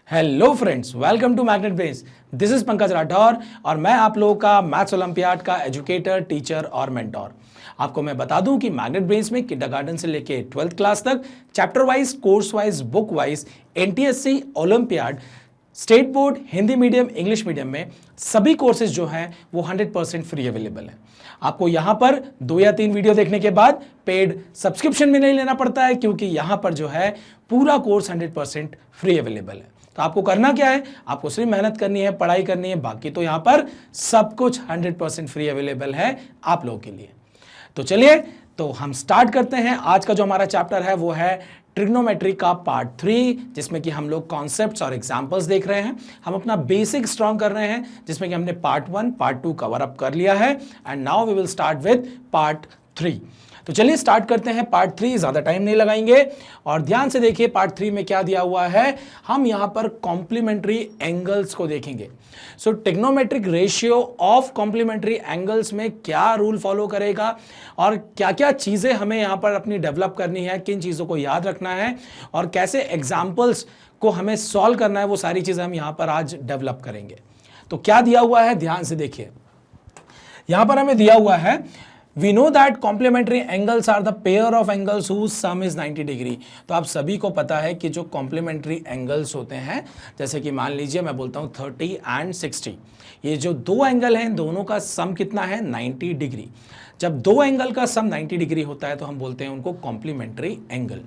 Hello friends, welcome to Magnet Brains. This is Pankaj Rathore और मैं आप लोगों का मैथ्स ओलंपियाड का एजुकेटर, टीचर और मेंटोर। आपको मैं बता दूं कि मैग्नेट ब्रेन्स में किंडरगार्टन से लेके 12th क्लास तक chapter wise, course wise, book wise, NTSC, olympiad, state board, Hindi medium, English medium में सभी कोर्सेज जो हैं वो 100% फ्री अवेलेबल है। आपको यहां पर 2 या 3 वीडियो देखने के बाद पेड सब्सक्रिप्शन भी नहीं लेना पड़ता है, क्योंकि यहां पर जो है पूरा कोर्स 100% फ्री अवेलेबल है। तो आपको करना क्या है, आपको सिर्फ मेहनत करनी है, पढ़ाई करनी है, बाकी तो यहां पर सब कुछ 100% फ्री अवेलेबल है आप लोगों के लिए। तो चलिए, तो हम स्टार्ट करते हैं। आज का जो हमारा चैप्टर है वो है ट्रिग्नोमेट्री का पार्ट 3, जिसमें कि हम लोग कॉन्सेप्ट्स और एग्जांपल्स देख रहे हैं। हम अपना बेसिक स्ट्रॉन्ग कर रहे हैं, जिसमें कि हमने पार्ट 1, पार्ट 2 कवर अप कर लिया है and now we will start with part 3। तो चलिए स्टार्ट करते हैं पार्ट 3, ज्यादा टाइम नहीं लगाएंगे। और ध्यान से देखिए पार्ट 3 में क्या दिया हुआ है। हम यहां पर कॉम्प्लीमेंट्री एंगल्स को देखेंगे। So trigonometric ratio of complementary angles में क्या रूल फॉलो करेगा और क्या क्या चीजें हमें यहां पर अपनी डेवलप करनी है, किन चीजों को याद रखना है और कैसे एग्जाम्पल्स को हमें सॉल्व करना है, वो सारी चीजें हम यहां पर आज डेवलप करेंगे। तो क्या दिया हुआ है, ध्यान से देखिए। यहां पर हमें दिया हुआ है, We know that complementary angles are the pair of angles whose sum is 90 degree. तो आप सभी को पता है कि जो complementary angles होते हैं, जैसे कि मान लीजिए मैं बोलता हूँ 30 एंड 60, ये जो दो एंगल हैं दोनों का सम कितना है, 90 डिग्री। जब दो एंगल का सम 90 डिग्री होता है तो हम बोलते हैं उनको कॉम्प्लीमेंट्री एंगल।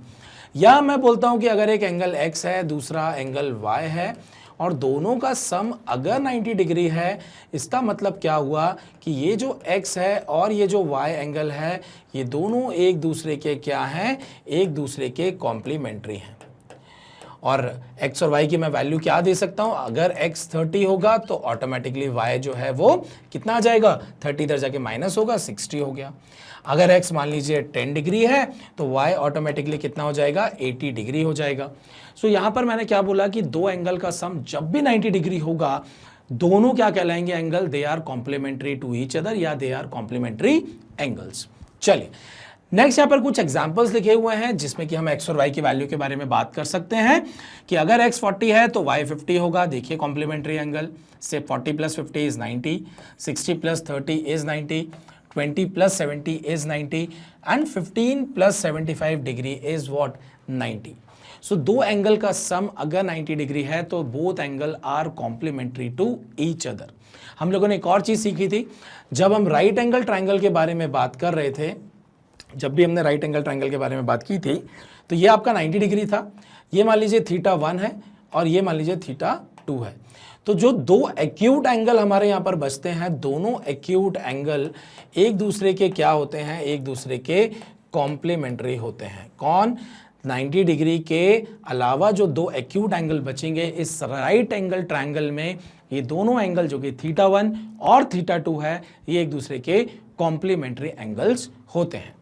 या मैं बोलता हूँ कि अगर एक एंगल x है, दूसरा एंगल y है और दोनों का सम अगर 90 डिग्री है, इसका मतलब क्या हुआ कि ये जो x है और ये जो y एंगल है, ये दोनों एक दूसरे के क्या हैं, एक दूसरे के कॉम्प्लीमेंट्री हैं। और x और y की मैं वैल्यू क्या दे सकता हूं, अगर x 30 होगा तो ऑटोमेटिकली y जो है वो कितना आ जाएगा, 30 इधर जाके माइनस होगा, 60 हो गया। अगर x मान लीजिए 10 डिग्री है तो y ऑटोमेटिकली कितना हो जाएगा, 80 डिग्री हो जाएगा। सो यहां पर मैंने क्या बोला कि दो एंगल का सम जब भी 90 डिग्री होगा, दोनों क्या कहलाएंगे angle, they are complementary to each other या दे आर कॉम्प्लीमेंट्री एंगल्स। चलिए नेक्स्ट यहाँ पर कुछ एग्जांपल्स लिखे हुए हैं जिसमें कि हम x और y की वैल्यू के बारे में बात कर सकते हैं कि अगर x 40 है तो y 50 होगा। देखिए कॉम्प्लीमेंट्री एंगल से 40 + 50 is 90, 60 + 30 is 90, 20 + 70 is 90 and 15 + 75 degree is what, 90। So दो एंगल का सम अगर 90 डिग्री है तो both angle are complementary to each other. हम लोगों ने एक और चीज सीखी थी, जब हम राइट एंगल ट्रायंगल के बारे में बात कर रहे थे, जब भी हमने राइट एंगल ट्रायंगल के बारे में बात की थी, तो ये आपका 90 डिग्री था। ये मान लीजिए θ1 है और ये मान लीजिए θ2 है। तो जो दो एक्यूट एंगल हमारे यहाँ पर बचते हैं, दोनों एक्यूट एंगल एक दूसरे के क्या होते हैं, एक दूसरे के कॉम्प्लीमेंट्री होते हैं। कौन, 90 डिग्री के अलावा जो दो एक्यूट एंगल बचेंगे इस राइट एंगल ट्रायंगल में, ये दोनों एंगल जो कि θ1 और θ2 है, ये एक दूसरे के कॉम्प्लीमेंट्री एंगल्स होते हैं।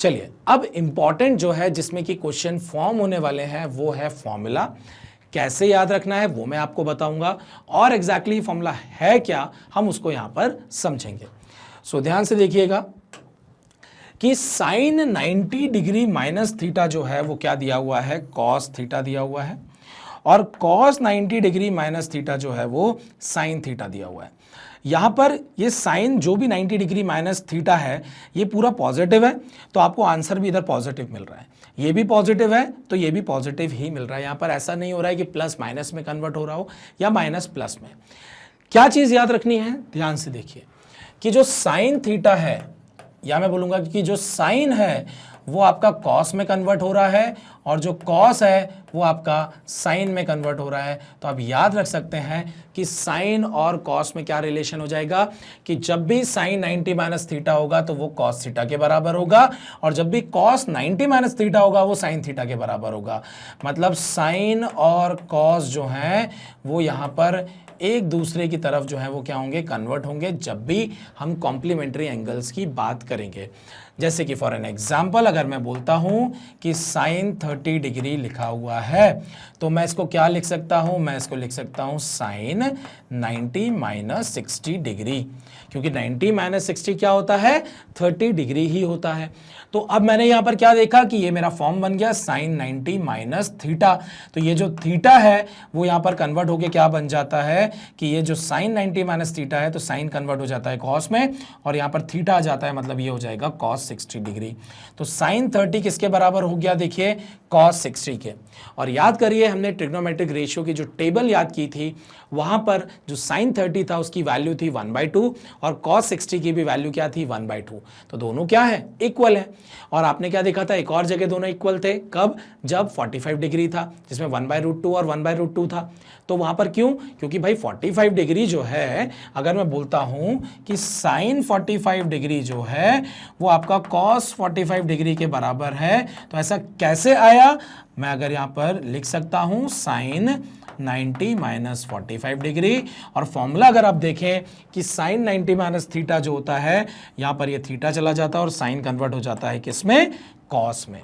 चलिए अब इंपॉर्टेंट जो है जिसमें कि क्वेश्चन फॉर्म होने वाले हैं वो है फॉर्मूला। कैसे याद रखना है वो मैं आपको बताऊंगा और एग्जैक्टली फॉर्मूला है क्या, हम उसको यहां पर समझेंगे। सो ध्यान से देखिएगा कि साइन 90 डिग्री माइनस थीटा जो है वो क्या दिया हुआ है, कॉस थीटा दिया हुआ है, और कॉस 90 डिग्री माइनस थीटा जो है वो साइन थीटा दिया हुआ है। यहां पर ये साइन जो भी 90 डिग्री माइनस थीटा है ये पूरा पॉजिटिव है, तो आपको आंसर भी इधर पॉजिटिव मिल रहा है। ये भी पॉजिटिव है तो ये भी पॉजिटिव ही मिल रहा है। यहां पर ऐसा नहीं हो रहा है कि प्लस माइनस में कन्वर्ट हो रहा हो या माइनस प्लस में। क्या चीज याद रखनी है, ध्यान से देखिए कि जो साइन थीटा है, या मैं बोलूंगा कि जो साइन है वो आपका कॉस में कन्वर्ट हो रहा है और जो कॉस है वो आपका साइन में कन्वर्ट हो रहा है। तो आप याद रख सकते हैं कि साइन और कॉस में क्या रिलेशन हो जाएगा कि जब भी साइन 90 माइनस थीटा होगा तो वो कॉस थीटा के बराबर होगा, और जब भी कॉस 90 माइनस थीटा होगा वो साइन थीटा के बराबर होगा। मतलब साइन और कॉस जो हैं वो यहाँ पर एक दूसरे की तरफ जो है वो क्या होंगे, कन्वर्ट होंगे, जब भी हम कॉम्प्लीमेंट्री एंगल्स की बात करेंगे। जैसे कि फॉर एन एग्जाम्पल अगर मैं बोलता हूं कि साइन 30 डिग्री लिखा हुआ है तो मैं इसको क्या लिख सकता हूं, मैं इसको लिख सकता हूं साइन 90 माइनस 60 डिग्री, क्योंकि 90 माइनस 60 क्या होता है, 30 डिग्री ही होता है। तो अब मैंने यहां पर क्या देखा कि ये मेरा फॉर्म बन गया साइन 90 माइनस थीटा। तो ये जो थीटा है वो यहां पर कन्वर्ट होके क्या बन जाता है कि ये जो साइन 90 माइनस थीटा है तो साइन कन्वर्ट हो जाता है कॉस में, और यहां पर थीटा आ जाता है, मतलब ये हो जाएगा कॉस 60 डिग्री। तो साइन 30 किसके बराबर हो गया, देखिए कॉस 60 के। और याद करिए हमने ट्रिग्नोमेट्रिक रेशियो की जो टेबल याद की थी वहां पर जो साइन 30 था उसकी वैल्यू थी 1/2 और कॉस 60 की भी वैल्यू क्या थी 1/2। तो दोनों क्या है, इक्वल है। और आपने क्या देखा था, एक और जगह दोनों इक्वल थे, कब, जब 45 डिग्री था जिसमें 1/√2 और 1/√2 था। तो वहां पर क्यों, क्योंकि भाई 45 डिग्री जो है, अगर मैं बोलता हूं कि साइन 45 डिग्री जो है वो आपका कॉस 45 डिग्री के बराबर है, तो ऐसा कैसे आया, मैं अगर यहां पर लिख सकता हूं साइन 90 माइनस 45 डिग्री, और फॉर्मूला अगर आप देखें कि साइन 90 माइनस थीटा जो होता है, यहां पर ये थीटा चला जाता है और साइन कन्वर्ट हो जाता है किसमें, कॉस में।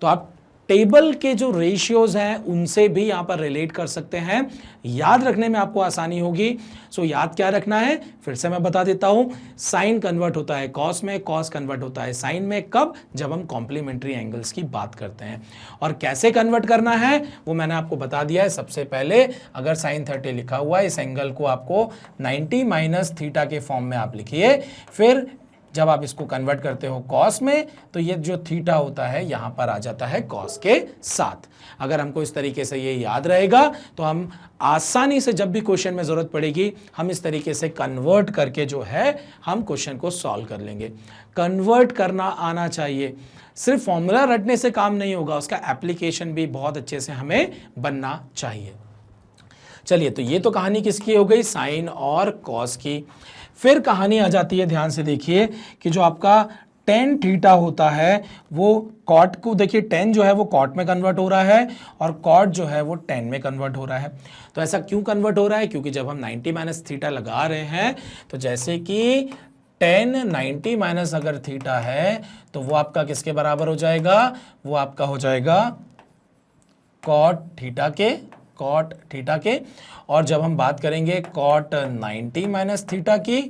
तो आप टेबल के जो रेशियोज हैं उनसे भी यहां पर रिलेट कर सकते हैं, याद रखने में आपको आसानी होगी। सो याद क्या रखना है, फिर से मैं बता देता हूं, साइन कन्वर्ट होता है कॉस में, कॉस कन्वर्ट होता है साइन में, कब, जब हम कॉम्प्लीमेंट्री एंगल्स की बात करते हैं। और कैसे कन्वर्ट करना है वो मैंने आपको बता दिया है। सबसे पहले अगर साइन 30 लिखा हुआ है, इस एंगल को आपको 90 माइनस थीटा के फॉर्म में आप लिखिए, फिर जब आप इसको कन्वर्ट करते हो कॉस में तो ये जो थीटा होता है यहां पर आ जाता है कॉस के साथ। अगर हमको इस तरीके से ये याद रहेगा तो हम आसानी से जब भी क्वेश्चन में जरूरत पड़ेगी हम इस तरीके से कन्वर्ट करके जो है हम क्वेश्चन को सॉल्व कर लेंगे। कन्वर्ट करना आना चाहिए, सिर्फ फॉर्मूला रटने से काम नहीं होगा, उसका एप्लीकेशन भी बहुत अच्छे से हमें बनना चाहिए। चलिए, तो ये तो कहानी किसकी हो गई, साइन और कॉस की। फिर कहानी आ जाती है, ध्यान से देखिए कि जो आपका टेन थीटा होता है वो कॉट को, देखिए टेन जो है वो कॉट में कन्वर्ट हो रहा है और कॉट जो है वो टेन में कन्वर्ट हो रहा है। तो ऐसा क्यों कन्वर्ट हो रहा है, क्योंकि जब हम 90 माइनस थीटा लगा रहे हैं तो जैसे कि टेन 90 माइनस अगर थीटा है तो वो आपका किसके बराबर हो जाएगा, वो आपका हो जाएगा कॉट थीटा के, कॉट थीटा के। और जब हम बात करेंगे कॉट 90 माइनस थीटा की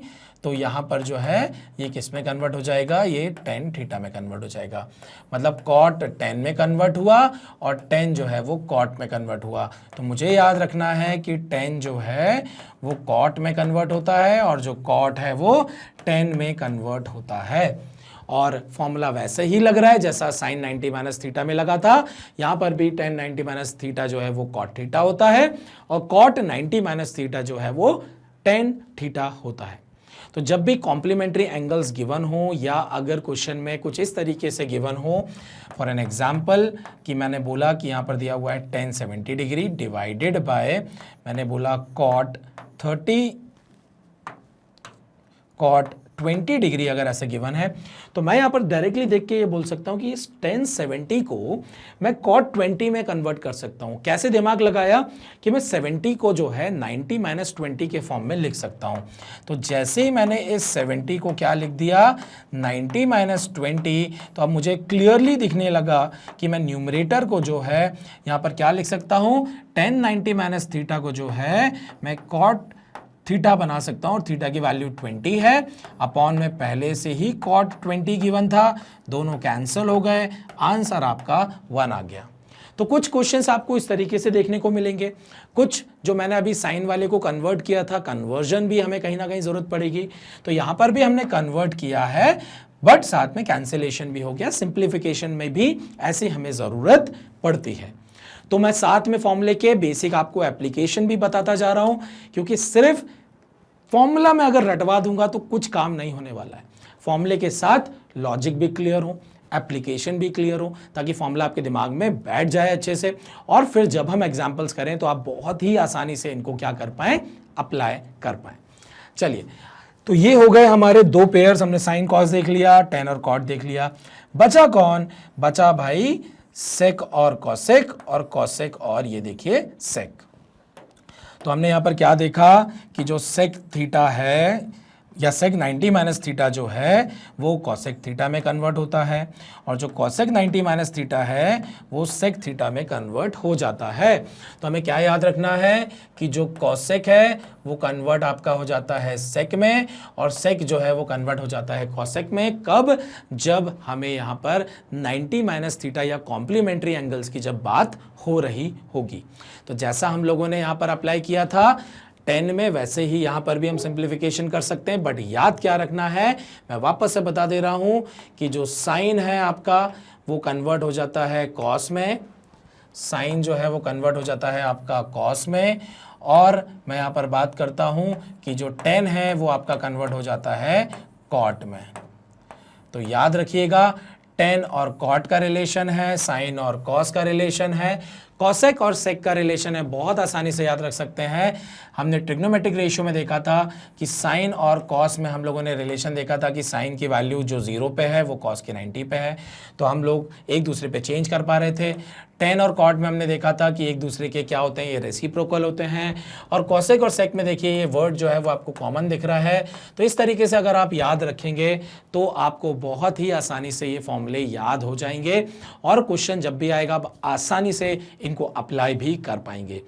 तो यहाँ पर जो है ये किस में कन्वर्ट हो जाएगा, ये टेन थीटा में कन्वर्ट हो जाएगा। मतलब कॉट 10 में कन्वर्ट हुआ और 10 जो है वो कॉट में कन्वर्ट हुआ। तो मुझे याद रखना है कि 10 जो है वो कॉट में कन्वर्ट होता है और जो कॉट है वो 10 में कन्वर्ट होता है। और फॉर्मूला वैसे ही लग रहा है जैसा साइन 90 माइनस थीटा में लगा था, यहां पर भी टेन 90 माइनस थीटा जो है वो कॉट थीटा होता है और कॉट 90 माइनस थीटा जो है वो टेन थीटा होता है। तो जब भी कॉम्प्लीमेंट्री एंगल्स गिवन हो या अगर क्वेश्चन में कुछ इस तरीके से गिवन हो, फॉर एन एग्जाम्पल कि मैंने बोला कि यहाँ पर दिया हुआ है टेन 70 डिग्री डिवाइडेड बाय, मैंने बोला कॉट 30 कॉट 20 डिग्री अगर ऐसे गिवन है तो मैं यहाँ पर डायरेक्टली देख के ये बोल सकता हूँ कि इस 1070 को मैं कॉट 20 में कन्वर्ट कर सकता हूँ। कैसे दिमाग लगाया कि मैं 70 को जो है 90 माइनस 20 के फॉर्म में लिख सकता हूँ। तो जैसे ही मैंने इस 70 को क्या लिख दिया 90 माइनस 20, तो अब मुझे क्लियरली दिखने लगा कि मैं न्यूमरेटर को जो है यहाँ पर क्या लिख सकता हूँ, 1090 माइनस थीटा को जो है मैं कॉट थीटा बना सकता हूं और थीटा की वैल्यू 20 है, अपॉन में पहले से ही कॉट 20 गिवन था, दोनों कैंसिल हो गए, आंसर आपका 1 आ गया। तो कुछ क्वेश्चंस आपको इस तरीके से देखने को मिलेंगे, कुछ जो मैंने अभी साइन वाले को कन्वर्ट किया था, कन्वर्जन भी हमें कहीं ना कहीं जरूरत पड़ेगी, तो यहां पर भी हमने कन्वर्ट किया है बट साथ में कैंसिलेशन भी हो गया, सिंप्लीफिकेशन में भी ऐसी हमें जरूरत पड़ती है। तो मैं साथ में फॉर्मूले के बेसिक आपको एप्लीकेशन भी बताता जा रहा हूं, क्योंकि सिर्फ फॉर्मूला में अगर रटवा दूंगा तो कुछ काम नहीं होने वाला है। फॉर्मूले के साथ लॉजिक भी क्लियर हो, एप्लीकेशन भी क्लियर हो, ताकि फॉर्मूला आपके दिमाग में बैठ जाए अच्छे से, और फिर जब हम एग्जाम्पल्स करें तो आप बहुत ही आसानी से इनको क्या कर पाएं, अप्लाई कर पाएं। चलिए, तो ये हो गए हमारे दो पेयर्स, हमने साइन कॉस देख लिया, टेन और कॉट देख लिया। बचा कौन, बचा भाई सेक और कॉसेक, और कॉसेक और ये देखिए सेक। तो हमने यहां पर क्या देखा कि जो सेक थीटा है या सेक 90 माइनस थीटा जो है वो कॉसेक थीटा में कन्वर्ट होता है, और जो कॉसेक 90 माइनस थीटा है वो सेक थीटा में कन्वर्ट हो जाता है। तो हमें क्या याद रखना है कि जो कॉसेक है वो कन्वर्ट आपका हो जाता है सेक में, और सेक जो है वो कन्वर्ट हो जाता है कॉसेक में। कब? जब हमें यहाँ पर 90 माइनस थीटा या कॉम्प्लीमेंट्री एंगल्स की जब बात हो रही होगी। तो जैसा हम लोगों ने यहाँ पर अप्लाई किया था 10 में, वैसे ही यहां पर भी हम सिंप्लीफिकेशन कर सकते हैं, बट याद क्या रखना है, मैं वापस से बता दे रहा हूं कि जो साइन है आपका वो कन्वर्ट हो जाता है कॉस में, साइन जो है वो कन्वर्ट हो जाता है आपका कॉस में, और मैं यहां पर बात करता हूं कि जो 10 है वो आपका कन्वर्ट हो जाता है कॉट में। तो याद रखिएगा 10 और कॉट का रिलेशन है, साइन और कॉस का रिलेशन है, कॉसेक और सेक का रिलेशन है, बहुत आसानी से याद रख सकते हैं। हमने ट्रिग्नोमेट्रिक रेशियो में देखा था कि साइन और कॉस में हम लोगों ने रिलेशन देखा था कि साइन की वैल्यू जो 0 पे है वो कॉस की 90 पे है, तो हम लोग एक दूसरे पे चेंज कर पा रहे थे। 10 और कॉट में हमने देखा था कि एक दूसरे के क्या होते हैं, ये रेसिप्रोकल होते हैं, और कॉसेक और सेक में देखिए ये वर्ड जो है वो आपको कॉमन दिख रहा है। तो इस तरीके से अगर आप याद रखेंगे तो आपको बहुत ही आसानी से ये फॉर्मूले याद हो जाएंगे, और क्वेश्चन जब भी आएगा आप आसानी से इनको अप्लाई भी कर पाएंगे।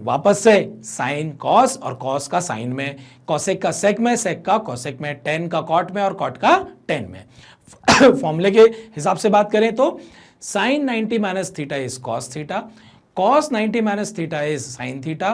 वापस से साइन कॉस और कॉस का साइन में, कॉसेक का सेक में, सेक का कॉसेक में, 10 का कॉट में और कॉट का 10 में। फॉर्मूले के हिसाब से बात करें तो sine 90 minus theta is cos theta, cos 90 minus theta is sine theta,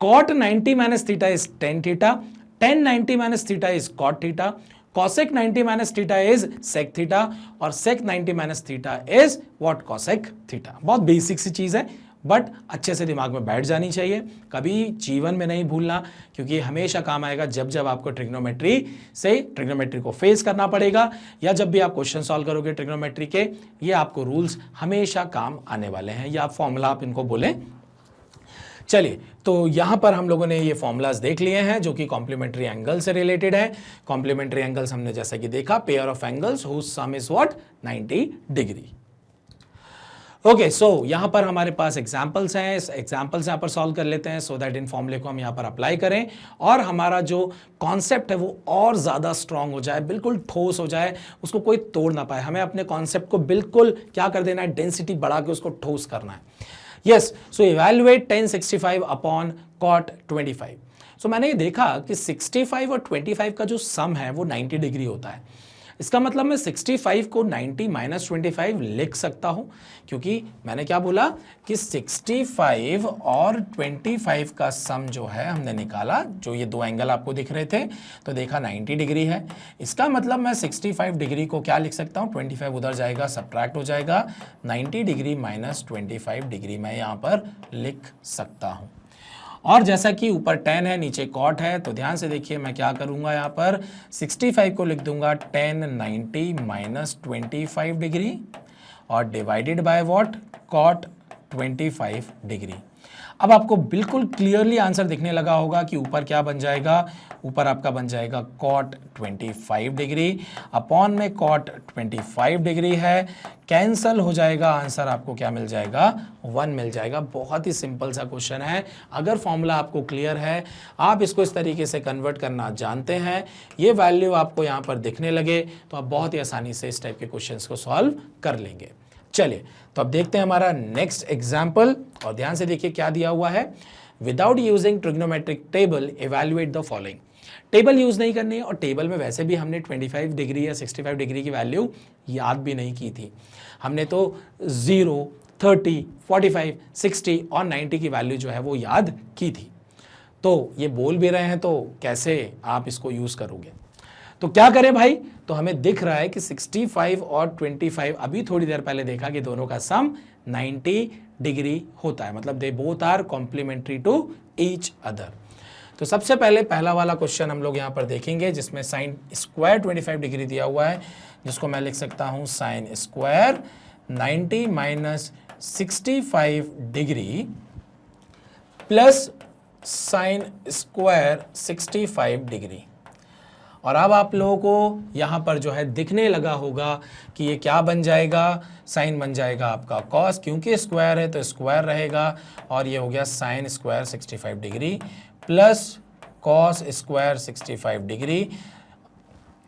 cot 90 minus theta is tan theta, tan 90 minus theta is कॉट थीटा, cosec 90 minus theta is sec theta, और sec 90 minus theta is what cosec theta. बहुत basic सी चीज है, but अच्छे से दिमाग में बैठ जानी चाहिए, कभी जीवन में नहीं भूलना, क्योंकि हमेशा काम आएगा जब जब आपको ट्रिग्नोमेट्री को फेस करना पड़ेगा, या जब भी आप क्वेश्चन सॉल्व करोगे ट्रिग्नोमेट्री के, ये आपको रूल्स हमेशा काम आने वाले हैं, या फॉर्मूला आप इनको बोलें। चलिए, तो यहां पर हम लोगों ने ये फॉर्मूलाज देख लिए हैं जो कि कॉम्प्लीमेंट्री एंगल से रिलेटेड है। कॉम्प्लीमेंट्री एंगल्स हमने जैसा कि देखा, pair of angles whose sum is what 90 degree. Okay, so यहां पर हमारे पास एग्जांपल्स हैं, इस एग्जांपल्स यहां पर सॉल्व कर लेते हैं, सो दैट इन फॉर्मूले को हम यहां पर अप्लाई करें और हमारा जो कॉन्सेप्ट है वो और ज़्यादा स्ट्रांग हो जाए, बिल्कुल ठोस हो जाए, उसको कोई तोड़ ना पाए। हमें अपने कॉन्सेप्ट को बिल्कुल क्या कर देना है, डेंसिटी बढ़ा के उसको ठोस करना है। यस, सो इवैल्यूएट tan 65 अपॉन cot 25। सो मैंने ये देखा कि 65 और 25 का जो सम है वो 90 डिग्री होता है। इसका मतलब मैं 65 को 90 माइनस 25 लिख सकता हूं, क्योंकि मैंने क्या बोला कि 65 और 25 का सम जो है हमने निकाला, जो ये दो एंगल आपको दिख रहे थे, तो देखा 90 डिग्री है। इसका मतलब मैं 65 डिग्री को क्या लिख सकता हूं, 25 उधर जाएगा, सब्ट्रैक्ट हो जाएगा, 90 डिग्री माइनस 25 डिग्री मैं यहाँ पर लिख सकता हूँ। और जैसा कि ऊपर 10 है, नीचे कॉट है, तो ध्यान से देखिए मैं क्या करूंगा, यहाँ पर 65 को लिख दूंगा tan 90 माइनस 25 डिग्री और divided by what, cot 25 degree. अब आपको बिल्कुल क्लियरली आंसर दिखने लगा होगा कि ऊपर क्या बन जाएगा, ऊपर आपका बन जाएगा cot 25 डिग्री अपॉन में cot 25 डिग्री है, कैंसल हो जाएगा, आंसर आपको क्या मिल जाएगा, 1 मिल जाएगा। बहुत ही सिंपल सा क्वेश्चन है। अगर फॉर्मूला आपको क्लियर है, आप इसको इस तरीके से कन्वर्ट करना जानते हैं, ये वैल्यू आपको यहाँ पर दिखने लगे, तो आप बहुत ही आसानी से इस टाइप के क्वेश्चंस को सॉल्व कर लेंगे। चलिए, तो अब देखते हैं हमारा नेक्स्ट एग्जाम्पल, और ध्यान से देखिए क्या दिया हुआ है, without using trigonometric table evaluate the following. Table use नहीं करनी है, और टेबल में वैसे भी हमने 25 डिग्री या 65 डिग्री की वैल्यू याद भी नहीं की थी। हमने तो 0, 30, 45, 60 और 90 की वैल्यू जो है वो याद की थी। तो ये बोल भी रहे हैं, तो कैसे आप इसको यूज करोगे, तो क्या करें भाई, तो हमें दिख रहा है कि 65 और 25, अभी थोड़ी देर पहले देखा कि दोनों का सम 90 डिग्री होता है, मतलब they both are complementary to each other. तो सबसे पहले पहला वाला क्वेश्चन हम लोग यहाँ पर देखेंगे, जिसमें साइन स्क्वायर 25 डिग्री दिया हुआ है, जिसको मैं लिख सकता हूँ sine square 90 minus 65 degree plus sine square 65 degree. और अब आप लोगों को यहाँ पर जो है दिखने लगा होगा कि ये क्या बन जाएगा, साइन बन जाएगा आपका कॉस, क्योंकि स्क्वायर है तो स्क्वायर रहेगा, और ये हो गया sine square 65 degree plus cos square 65 degree.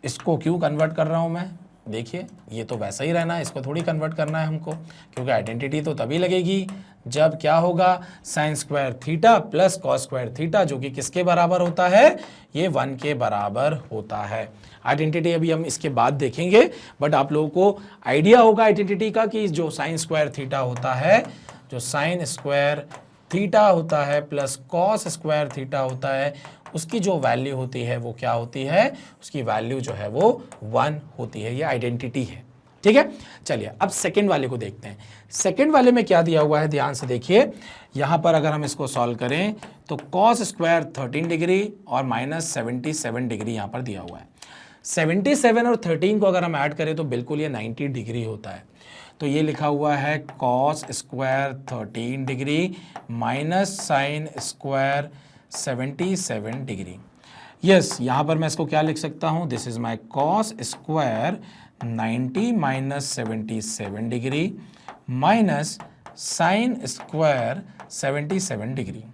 इसको क्यों कन्वर्ट कर रहा हूँ मैं, देखिए ये तो वैसा ही रहना है, इसको थोड़ी कन्वर्ट करना है हमको, क्योंकि आइडेंटिटी तो तभी लगेगी जब क्या होगा, sign square theta plus cos square theta, जो कि किसके बराबर होता है, ये 1 के बराबर होता है। आइडेंटिटी अभी हम इसके बाद देखेंगे, बट आप लोगों को आइडिया होगा आइडेंटिटी का कि जो साइन स्क्वायर थीटा होता है, जो साइन स्क्वायर थीटा होता है प्लस कॉस स्क्वायर थीटा होता है, उसकी जो वैल्यू होती है वो क्या होती है, उसकी वैल्यू जो है वो 1 होती है। ये आइडेंटिटी है, ठीक है। चलिए अब सेकंड वाले को देखते हैं। सेकंड वाले में क्या दिया हुआ है, ध्यान से देखिए। यहां पर अगर हम इसको सॉल्व करें तो कॉस स्क्वायर 13 डिग्री और माइनस 77 डिग्री यहां पर दिया हुआ है। 77 और 13 को अगर हम ऐड करें तो बिल्कुल ये 90 डिग्री होता है। तो ये लिखा हुआ है cos square 13 degree minus sine square 77 degree. Yes, यहां पर मैं इसको क्या लिख सकता हूं, this is my cos square 90 minus 77 degree minus sine square 77 degree.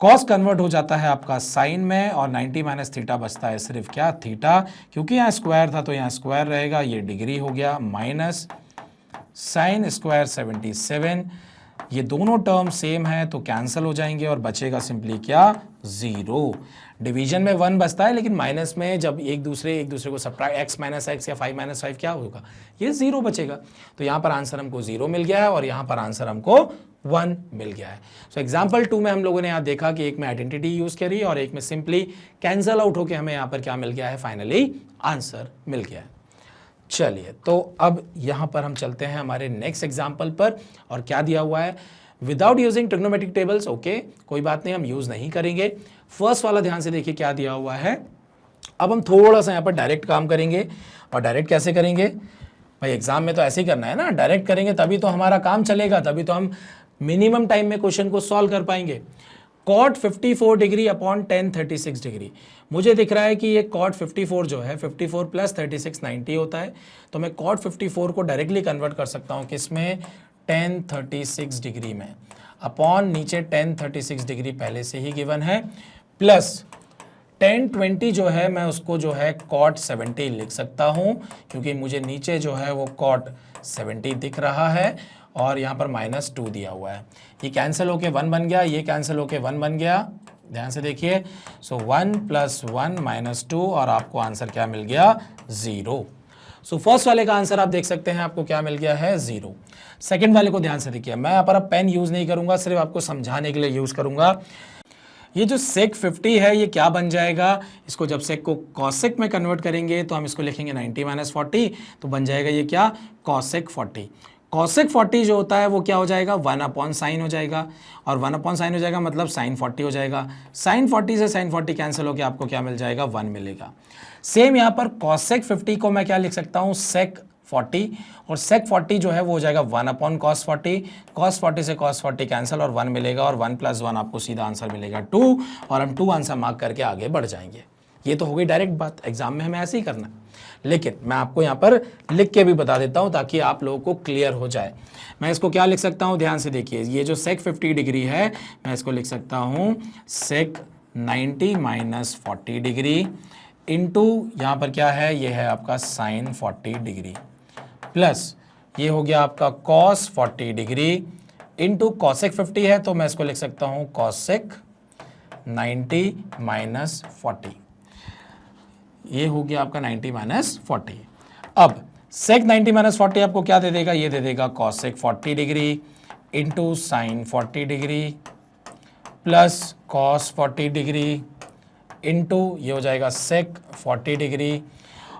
Cos convert हो जाता है आपका साइन में और 90 माइनस थीटा बचता है सिर्फ क्या, थीटा, क्योंकि यहाँ स्क्वायर था तो यहाँ स्क्वायर रहेगा, ये डिग्री हो गया, माइनस साइन स्क्वायर 77। ये दोनों टर्म सेम है तो कैंसिल हो जाएंगे और बचेगा सिंपली क्या, 0। डिवीजन में 1 बचता है, लेकिन माइनस में जब एक दूसरे को सब्ट्रैक्ट x माइनस एक्स या 5 माइनस 5 क्या होगा, ये 0 बचेगा। तो यहाँ पर आंसर हमको 0 मिल गया है और यहाँ पर आंसर हमको 1 मिल गया है। सो एग्जाम्पल 2 में हम लोगों ने यहाँ देखा कि एक में आइडेंटिटी यूज करी और एक में सिंपली कैंसिल आउट होकर हमें यहाँ पर क्या मिल गया है, फाइनली आंसर मिल गया है। चलिए तो अब यहाँ पर हम चलते हैं हमारे नेक्स्ट एग्जाम्पल पर, और क्या दिया हुआ है, without using trigonometric tables. Okay, कोई बात नहीं, हम यूज नहीं करेंगे। फर्स्ट वाला ध्यान से देखिए क्या दिया हुआ है। अब हम थोड़ा सा यहाँ पर डायरेक्ट काम करेंगे, और डायरेक्ट कैसे करेंगे भाई, एग्जाम में तो ऐसे ही करना है ना, डायरेक्ट करेंगे तभी तो हमारा काम चलेगा, तभी तो हम मिनिमम टाइम में क्वेश्चन को सॉल्व कर पाएंगे। Cot 54 degree upon tan 36 degree. मुझे दिख रहा है कि ये कॉट 54 जो है 54 प्लस 36 90 होता है, तो मैं कॉट 54 को डायरेक्टली कन्वर्ट कर सकता हूँ किसमें, टेन 36 डिग्री में, अपॉन नीचे टेन 36 डिग्री पहले से ही गिवन है, प्लस टेन 20 जो है मैं उसको जो है कॉट 70 लिख सकता हूँ, क्योंकि मुझे नीचे जो है वो कॉट 70 दिख रहा है और यहाँ पर -2 दिया हुआ है। ये कैंसिल होके 1 बन गया, ये कैंसिल होके 1 बन गया, ध्यान से देखिए। सो 1 + 1 - 2 और आपको आंसर क्या मिल गया, 0। सो फर्स्ट वाले का आंसर आप देख सकते हैं आपको क्या मिल गया है, 0। सेकंड वाले को ध्यान से देखिए, मैं यहाँ पर अब पेन यूज नहीं करूंगा, सिर्फ आपको समझाने के लिए यूज करूंगा। ये जो सेक 50 है ये क्या बन जाएगा, इसको जब सेक को कॉसेक में कन्वर्ट करेंगे तो हम इसको लिखेंगे 90 - 40, तो बन जाएगा ये क्या, कॉसेक 40। कॉसेक 40 जो होता है वो क्या हो जाएगा, 1 साइन हो जाएगा, और 1 साइन हो जाएगा मतलब साइन 40 हो जाएगा। साइन 40 से साइन 40 कैंसिल होकर आपको क्या मिल जाएगा, 1 मिलेगा। सेम यहाँ पर कॉसेक 50 को मैं क्या लिख सकता हूँ, सेक 40, और सेक 40 जो है वो हो जाएगा 1/cos 40, cos 40 से cos 40 कैंसिल और 1 मिलेगा, और 1 + 1 आपको सीधा आंसर मिलेगा 2, और हम 2 आंसर मार्क करके आगे बढ़ जाएंगे। ये तो हो गई डायरेक्ट बात, एग्जाम में हमें ऐसे ही करना है, लेकिन मैं आपको यहाँ पर लिख के भी बता देता हूँ ताकि आप लोगों को क्लियर हो जाए। मैं इसको क्या लिख सकता हूँ, ध्यान से देखिए, ये जो सेक 50 डिग्री है मैं इसको लिख सकता हूँ सेक 90 - 40 डिग्री इंटू यहाँ पर क्या है, ये है आपका साइन 40 डिग्री, प्लस ये हो गया आपका कॉस 40 डिग्री इंटू कॉसेक 50 है तो मैं इसको लिख सकता हूँ कॉसेक 90 - 40। ये हो गया आपका 90 - 40। अब सेक 90 - 40 आपको क्या दे देगा, ये दे देगा cosec 40 degree into sine 40 degree plus cos 40 degree into ये हो जाएगा सेक 40 डिग्री,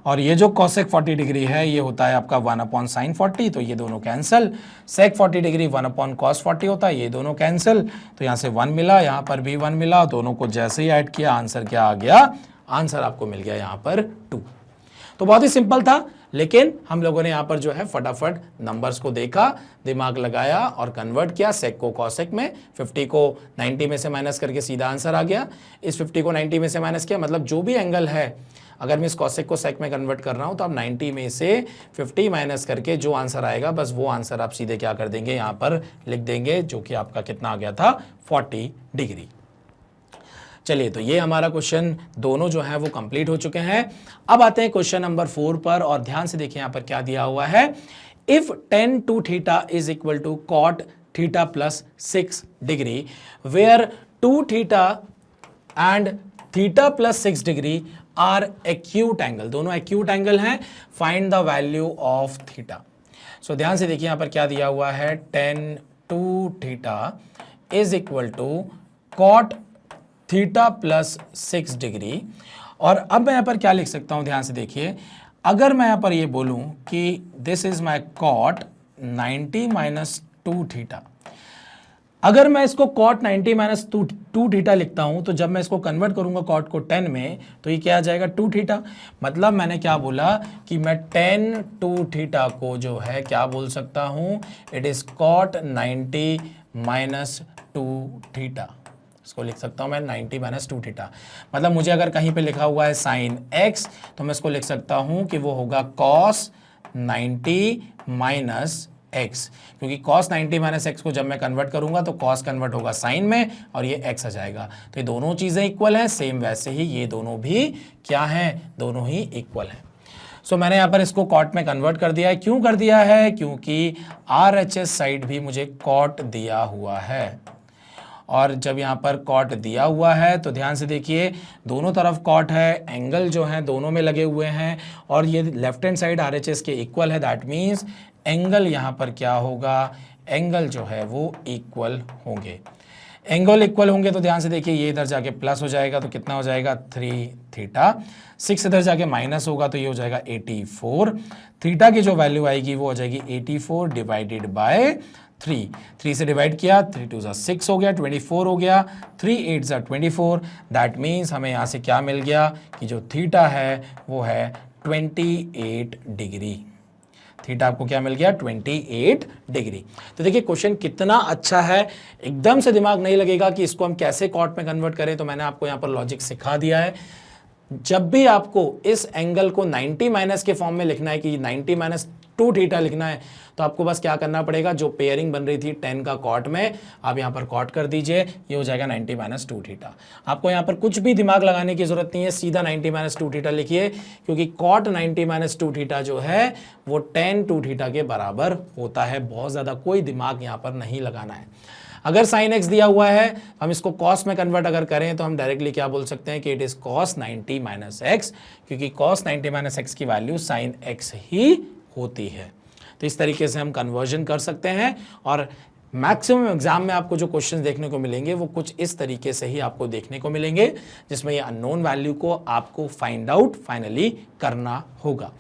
और ये जो कॉसेक 40 डिग्री है ये होता है आपका 1/sin 40, तो ये दोनों कैंसिल। सेक 40 डिग्री 1/cos 40 होता है, ये दोनों कैंसिल, तो यहाँ से 1 मिला, यहाँ पर भी 1 मिला, दोनों को जैसे ही ऐड किया आंसर क्या आ गया, आंसर आपको मिल गया यहाँ पर 2। तो बहुत ही सिंपल था, लेकिन हम लोगों ने यहाँ पर जो है फटाफट नंबर्स को देखा, दिमाग लगाया और कन्वर्ट किया सेक को कॉसेक में। 50 को 90 में से माइनस करके सीधा आंसर आ गया। इस 50 को 90 में से माइनस किया, मतलब जो भी एंगल है, अगर मैं इस कॉसेक को सेक में कन्वर्ट कर रहा हूँ तो आप 90 में से 50 माइनस करके जो आंसर आएगा बस वो आंसर आप सीधे क्या कर देंगे, यहाँ पर लिख देंगे, जो कि आपका कितना आ गया था, 40 डिग्री। चलिए, तो ये हमारा क्वेश्चन दोनों जो है वो कंप्लीट हो चुके हैं। अब आते हैं क्वेश्चन नंबर 4 पर, और ध्यान से देखिए यहां पर क्या दिया हुआ है। If tan 2 theta is equal to cot theta plus 6 degree, where 2 theta and theta plus 6 degree are acute angle, दोनों एक्यूट एंगल हैं, find the value of theta. So ध्यान से देखिए यहां पर क्या दिया हुआ है, tan 2 theta is equal to cot theta plus 6 degree. और अब मैं यहां पर क्या लिख सकता हूं, ध्यान से देखिए, अगर मैं यहां पर ये बोलूं कि this is my cot 90 minus 2 theta, अगर मैं इसको cot 90 माइनस 2 थीटा लिखता हूं, तो जब मैं इसको कन्वर्ट करूंगा cot को 10 में, तो ये क्या आ जाएगा 2 थीटा। मतलब मैंने क्या बोला कि मैं tan 2 थीटा को जो है क्या बोल सकता हूं, it is cot 90 minus 2 theta. इसको लिख सकता हूं मैं 90 माइनस 2 थीटा। मतलब मुझे अगर कहीं पे लिखा हुआ है साइन x, तो मैं इसको लिख सकता हूं कि वो होगा cos 90 माइनस x, क्योंकि cos 90 माइनस x को जब मैं कन्वर्ट करूंगा तो cos कन्वर्ट होगा साइन में और ये x आ जाएगा। तो ये दोनों चीजें इक्वल हैं, सेम वैसे ही ये दोनों भी क्या हैं, दोनों ही इक्वल हैं। सो मैंने यहाँ पर इसको कॉट में कन्वर्ट कर दिया है। क्यों कर दिया है, क्योंकि RHS साइड भी मुझे कॉट दिया हुआ है, और जब यहाँ पर कॉट दिया हुआ है तो ध्यान से देखिए दोनों तरफ कॉट है, एंगल जो है दोनों में लगे हुए हैं, और ये लेफ्ट हैंड साइड RHS के इक्वल है। दैट मीन्स एंगल यहाँ पर क्या होगा, एंगल जो है वो इक्वल होंगे। एंगल इक्वल होंगे तो ध्यान से देखिए ये इधर जाके प्लस हो जाएगा, तो कितना हो जाएगा 3 थीटा, 6 इधर जाके माइनस होगा तो ये हो जाएगा 84। थीटा की जो वैल्यू आएगी वो हो जाएगी 84 डिवाइडेड बाय 3 से डिवाइड किया, 3 2 6 हो गया, 24 हो गया, 3 8 24। दैट मीन्स हमें यहाँ से क्या मिल गया कि जो थीटा है वो है 28 डिग्री। थीटा आपको क्या मिल गया, 28 डिग्री। तो देखिए क्वेश्चन कितना अच्छा है, एकदम से दिमाग नहीं लगेगा कि इसको हम कैसे कॉट में कन्वर्ट करें। तो मैंने आपको यहाँ पर लॉजिक सिखा दिया है। जब भी आपको इस एंगल को 90 माइनस के फॉर्म में लिखना है कि 90 माइनस 2 थीटा लिखना है, तो आपको बस क्या करना पड़ेगा, जो पेयरिंग बन रही थी 10 का कॉट में, आप यहाँ पर कॉट कर दीजिए, ये हो जाएगा 90 माइनस 2 थीटा। आपको यहाँ पर कुछ भी दिमाग लगाने की जरूरत नहीं है, सीधा 90 माइनस 2 थीटा लिखिए, क्योंकि कॉट 90 माइनस 2 थीटा जो है वो tan 2 थीटा के बराबर होता है। बहुत ज़्यादा कोई दिमाग यहाँ पर नहीं लगाना है। अगर साइन x दिया हुआ है, हम इसको cos में कन्वर्ट अगर करें तो हम डायरेक्टली क्या बोल सकते हैं कि it is cos 90 minus x, क्योंकि cos 90 माइनस एक्स की वैल्यू साइन x ही होती है। तो इस तरीके से हम कन्वर्जन कर सकते हैं, और मैक्सिमम एग्जाम में आपको जो क्वेश्चंस देखने को मिलेंगे वो कुछ इस तरीके से ही आपको देखने को मिलेंगे, जिसमें ये अननोन वैल्यू को आपको फाइंड आउट फाइनली करना होगा।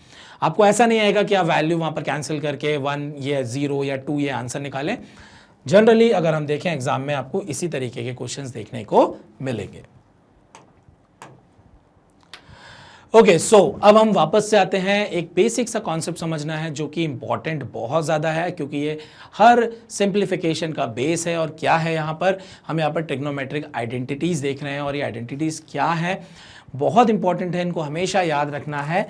आपको ऐसा नहीं आएगा कि आप वैल्यू वहां पर कैंसिल करके 1 या 0 या 2 ये आंसर निकालें। जनरली अगर हम देखें एग्जाम में आपको इसी तरीके के क्वेश्चंस देखने को मिलेंगे। ओके, सो अब हम वापस से आते हैं। एक बेसिक सा कॉन्सेप्ट समझना है जो कि इंपॉर्टेंट बहुत ज़्यादा है, क्योंकि ये हर सिंप्लीफिकेशन का बेस है। और क्या है यहाँ पर, हम यहाँ पर ट्रिग्नोमेट्रिक आइडेंटिटीज़ देख रहे हैं, और ये आइडेंटिटीज़ क्या है, बहुत इंपॉर्टेंट है, इनको हमेशा याद रखना है।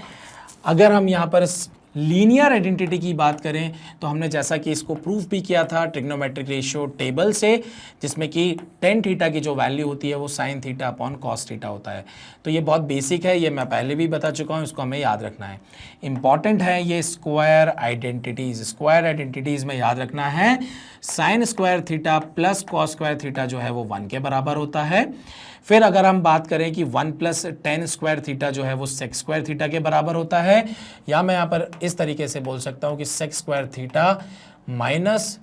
अगर हम यहाँ पर लीनियर आइडेंटिटी की बात करें तो हमने जैसा कि इसको प्रूफ भी किया था ट्रिग्नोमेट्रिक रेशियो टेबल से, जिसमें कि tan थीटा की जो वैल्यू होती है वो sin theta upon cos theta होता है। तो ये बहुत बेसिक है, ये मैं पहले भी बता चुका हूँ, इसको हमें याद रखना है। इंपॉर्टेंट है ये स्क्वायर आइडेंटिटीज़। स्क्वायर आइडेंटिटीज़ में याद रखना है sin square theta plus cos square theta जो है वो 1 के बराबर होता है। फिर अगर हम बात करें कि 1 प्लस tan स्क्वायर थीटा जो है वो sec स्क्वायर थीटा के बराबर होता है, या मैं यहाँ पर इस तरीके से बोल सकता हूँ कि sec square theta minus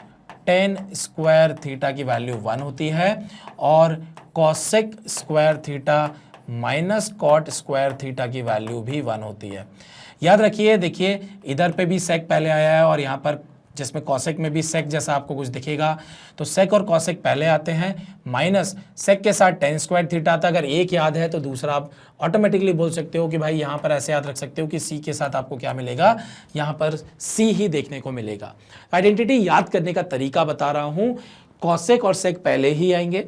tan square theta की वैल्यू 1 होती है, और cosec square theta minus cot square theta की वैल्यू भी 1 होती है। याद रखिए, देखिए इधर पे भी sec पहले आया है, और यहाँ पर जिसमें कॉसेक में भी सेक जैसा आपको कुछ दिखेगा, तो सेक और कॉसेक पहले आते हैं, माइनस सेक के साथ tan स्क्वायर थीटा आता है। अगर एक याद है तो दूसरा आप ऑटोमेटिकली बोल सकते हो कि भाई यहाँ पर ऐसे याद रख सकते हो कि सी के साथ आपको क्या मिलेगा, यहाँ पर सी ही देखने को मिलेगा। आइडेंटिटी याद करने का तरीका बता रहा हूँ, कॉसेक और सेक पहले ही आएंगे।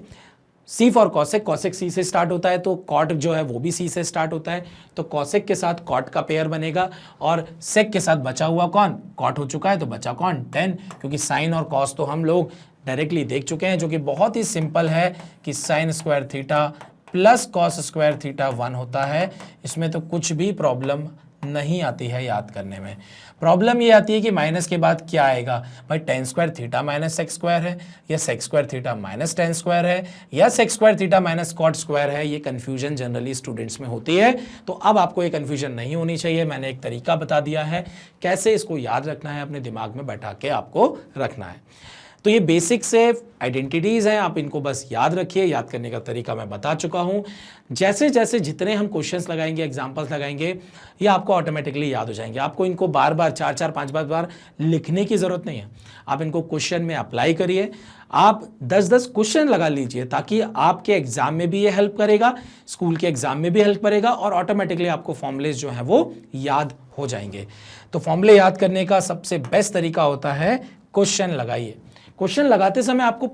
सी फॉर कॉसेक, कॉसेक सी से स्टार्ट होता है, तो कॉट जो है वो भी सी से स्टार्ट होता है, तो कॉसेक के साथ कॉट का पेयर बनेगा, और सेक के साथ बचा हुआ कौन, कॉट हो चुका है तो बचा कौन, tan, क्योंकि साइन और कॉस तो हम लोग डायरेक्टली देख चुके हैं, जो कि बहुत ही सिंपल है कि sine square theta plus cos square theta 1 होता है। इसमें तो कुछ भी प्रॉब्लम नहीं आती है याद करने में। प्रॉब्लम ये आती है कि माइनस के बाद क्या आएगा भाई, tan square theta minus sec square है, या sec square theta minus tan square है, या sec square theta minus cot square है। ये कंफ्यूजन जनरली स्टूडेंट्स में होती है। तो अब आपको ये कंफ्यूजन नहीं होनी चाहिए। मैंने एक तरीका बता दिया है कैसे इसको याद रखना है, अपने दिमाग में बैठा के आपको रखना है। तो ये बेसिक से आइडेंटिटीज़ हैं, आप इनको बस याद रखिए। याद करने का तरीका मैं बता चुका हूँ। जैसे जैसे जितने हम क्वेश्चंस लगाएंगे, एग्जांपल्स लगाएंगे, ये आपको ऑटोमेटिकली याद हो जाएंगे। आपको इनको बार बार 4-4 5-5 बार लिखने की ज़रूरत नहीं है। आप इनको क्वेश्चन में अप्लाई करिए। आप 10-10 क्वेश्चन लगा लीजिए, ताकि आपके एग्जाम में भी ये हेल्प करेगा, स्कूल के एग्जाम में भी हेल्प करेगा, और ऑटोमेटिकली आपको फॉर्मूलेज जो हैं वो याद हो जाएंगे। तो फॉर्मूले याद करने का सबसे बेस्ट तरीका होता है क्वेश्चन लगाइए। क्वेश्चन लगाते समय आपको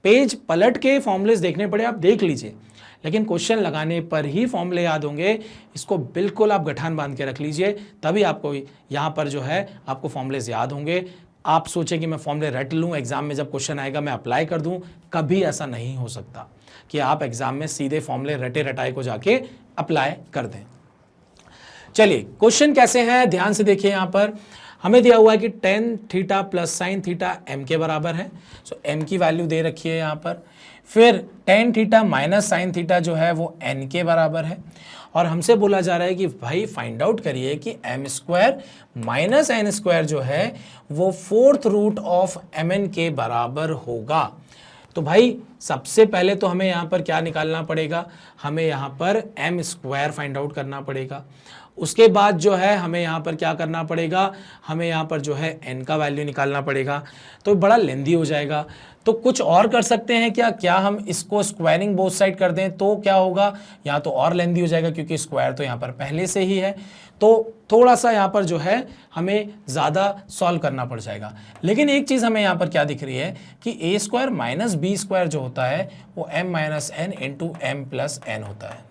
पेज पलट के फॉर्मूलेज देखने पड़े, आप देख लीजिए, लेकिन क्वेश्चन लगाने पर ही फॉर्मूले याद होंगे। इसको बिल्कुल आप गठान बांध के रख लीजिए, तभी आपको यहाँ पर जो है आपको फॉर्मूलेज याद होंगे। आप सोचें कि मैं फॉर्मूले रट लूँ, एग्जाम में जब क्वेश्चन आएगा मैं अप्लाई कर दूँ, कभी ऐसा नहीं हो सकता कि आप एग्जाम में सीधे फॉर्मूले रटे रटाए को जाके अप्लाई कर दें। चलिए क्वेश्चन कैसे हैं ध्यान से देखिए। यहाँ पर हमें दिया हुआ है कि ten theta plus sine theta m के बराबर है। सो m की वैल्यू दे रखी है यहाँ पर। फिर ten theta minus sine theta जो है वो n के बराबर है, और हमसे बोला जा रहा है कि भाई फाइंड आउट करिए कि m square minus N square जो है वो फोर्थ रूट ऑफ mn के बराबर होगा। तो भाई सबसे पहले तो हमें यहाँ पर क्या निकालना पड़ेगा, हमें यहाँ पर m स्क्वायर फाइंड आउट करना पड़ेगा। उसके बाद जो है हमें यहाँ पर क्या करना पड़ेगा, हमें यहाँ पर जो है n का वैल्यू निकालना पड़ेगा। तो बड़ा लेंदी हो जाएगा। तो कुछ और कर सकते हैं क्या हम इसको स्क्वायरिंग बोथ साइड कर दें तो क्या होगा, यहाँ तो और लेंदी हो जाएगा क्योंकि स्क्वायर तो यहाँ पर पहले से ही है। तो थोड़ा सा यहाँ पर जो है हमें ज़्यादा सॉल्व करना पड़ जाएगा। लेकिन एक चीज़ हमें यहाँ पर क्या दिख रही है कि A square minus B square जो होता है वो m minus N into M plus N होता है।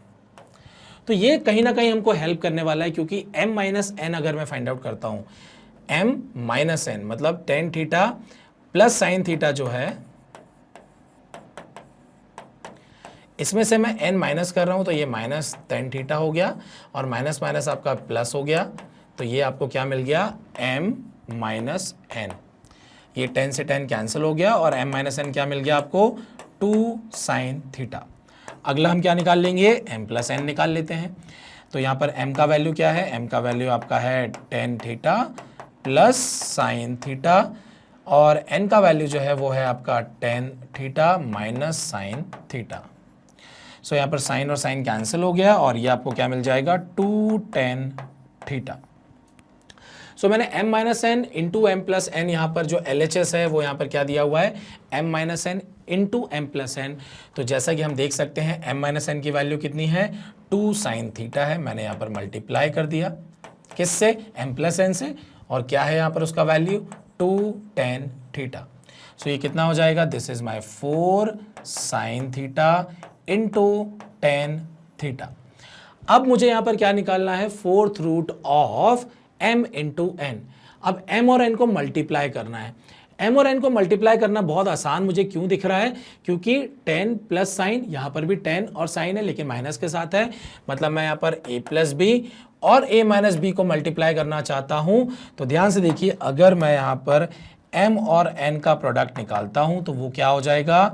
तो ये कहीं ना कहीं हमको हेल्प करने वाला है, क्योंकि m माइनस एन अगर मैं फाइंड आउट करता हूँ, m माइनस एन मतलब ten theta plus sine theta जो है, इसमें से मैं n माइनस कर रहा हूँ तो ये माइनस टेन थीटा हो गया, और माइनस माइनस आपका प्लस हो गया। तो ये आपको क्या मिल गया, m माइनस एन। ये 10 से 10 कैंसिल हो गया, और m माइनस एन क्या मिल गया आपको, 2 साइन थीटा। अगला हम क्या निकाल लेंगे, m प्लस एन निकाल लेते हैं। तो यहाँ पर m का वैल्यू क्या है, m का वैल्यू आपका है tan theta plus sine theta, और n का वैल्यू जो है वो है आपका tan theta minus sine theta. So यहाँ पर साइन और साइन कैंसिल हो गया, और ये आपको क्या मिल जाएगा, 2 टेन थीटा। सो मैंने m minus N into M plus N, यहाँ पर जो LHS है वो यहाँ पर क्या दिया हुआ है, m minus N into M plus N. तो जैसा कि हम देख सकते हैं m माइनस एन की वैल्यू कितनी है, 2 साइन थीटा है। मैंने यहाँ पर मल्टीप्लाई कर दिया किससे, m प्लस एन से, और क्या है यहाँ पर उसका वैल्यू, 2 टेन थीटा। सो ये कितना हो जाएगा, this is my 4 sine theta into tan theta. अब मुझे यहाँ पर क्या निकालना है, fourth root of m into N. अब m और n को मल्टीप्लाई करना है। m और n को मल्टीप्लाई करना बहुत आसान मुझे क्यों दिख रहा है, क्योंकि 10 प्लस साइन, यहाँ पर भी 10 और साइन है लेकिन माइनस के साथ है, मतलब मैं यहाँ पर a प्लस बी और a माइनस बी को मल्टीप्लाई करना चाहता हूँ। तो ध्यान से देखिए, अगर मैं यहाँ पर m और n का प्रोडक्ट निकालता हूँ तो वो क्या हो जाएगा,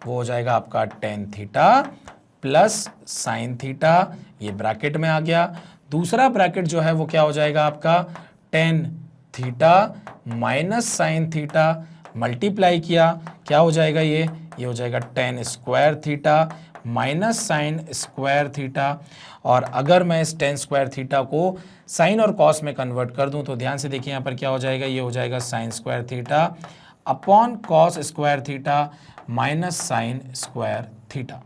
वो हो जाएगा आपका tan theta plus sine theta, ये ब्रैकेट में आ गया। दूसरा ब्रैकेट जो है वो क्या हो जाएगा आपका, tan theta minus sine theta, multiply किया, क्या हो जाएगा ये हो जाएगा ten square theta minus sign square theta. और अगर मैं इस टेन स्क्वायर थीटा को साइन और कॉस में कन्वर्ट कर दूं तो ध्यान से देखिए यहाँ पर क्या हो जाएगा, ये हो जाएगा sign square theta upon cos square theta minus sign square theta.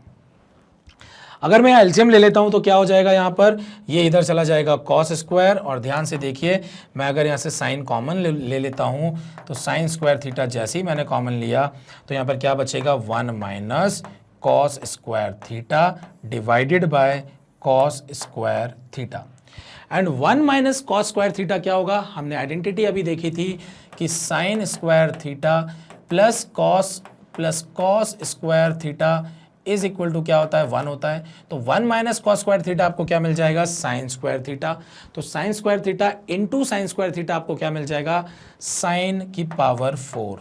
अगर मैं एलसीएम ले लेता हूं तो क्या हो जाएगा, यहाँ पर ये इधर चला जाएगा कॉस स्क्वायर, और ध्यान से देखिए मैं अगर यहाँ से साइन कॉमन ले लेता हूं तो साइन स्क्वायर थीटा जैसे ही मैंने कॉमन लिया तो यहाँ पर क्या बचेगा, 1 minus cos square theta divided by cos square theta. And 1 minus cos square theta क्या होगा, हमने आइडेंटिटी अभी देखी थी कि sine square theta plus cos square theta is equal to क्या होता है 1 होता है। तो 1 माइनस कॉस स्क्वायर थीटा आपको क्या मिल जाएगा साइन स्क्वायर थीटा। तो sign square theta into sine square theta आपको क्या मिल जाएगा साइन की पावर 4,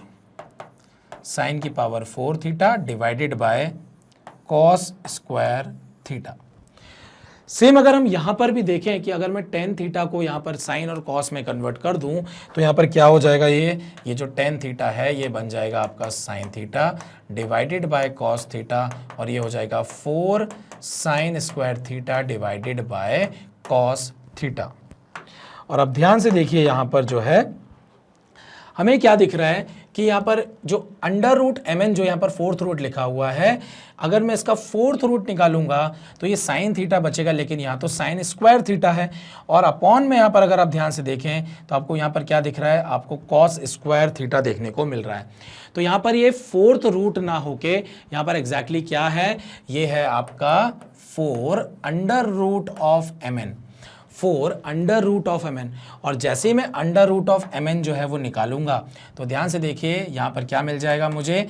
साइन की power 4 theta divided by cos square theta. Same अगर हम यहां पर भी देखें कि अगर मैं टेन थीटा को यहां पर साइन और कॉस में कन्वर्ट कर दूं तो यहां पर क्या हो जाएगा ये जो टेन थीटा है ये बन जाएगा आपका sign theta divided by cos theta और ये हो जाएगा 4 sign square theta divided by cos theta. और अब ध्यान से देखिए यहां पर जो है हमें क्या दिख रहा है कि यहाँ पर जो अंडर रूट mn जो यहाँ पर फोर्थ रूट लिखा हुआ है, अगर मैं इसका फोर्थ रूट निकालूंगा तो ये साइन थीटा बचेगा, लेकिन यहाँ तो साइन स्क्वायर थीटा है। और अपॉन में यहाँ पर अगर आप ध्यान से देखें तो आपको यहाँ पर क्या दिख रहा है, आपको कॉस स्क्वायर थीटा देखने को मिल रहा है। तो यहाँ पर ये फोर्थ रूट ना होके यहाँ पर एग्जैक्टली क्या है, ये है आपका 4 under root of mn, 4 under root of mn। और जैसे ही मैं अंडर रूट ऑफ mn जो है वो निकालूंगा तो ध्यान से देखिए यहाँ पर क्या मिल जाएगा मुझे,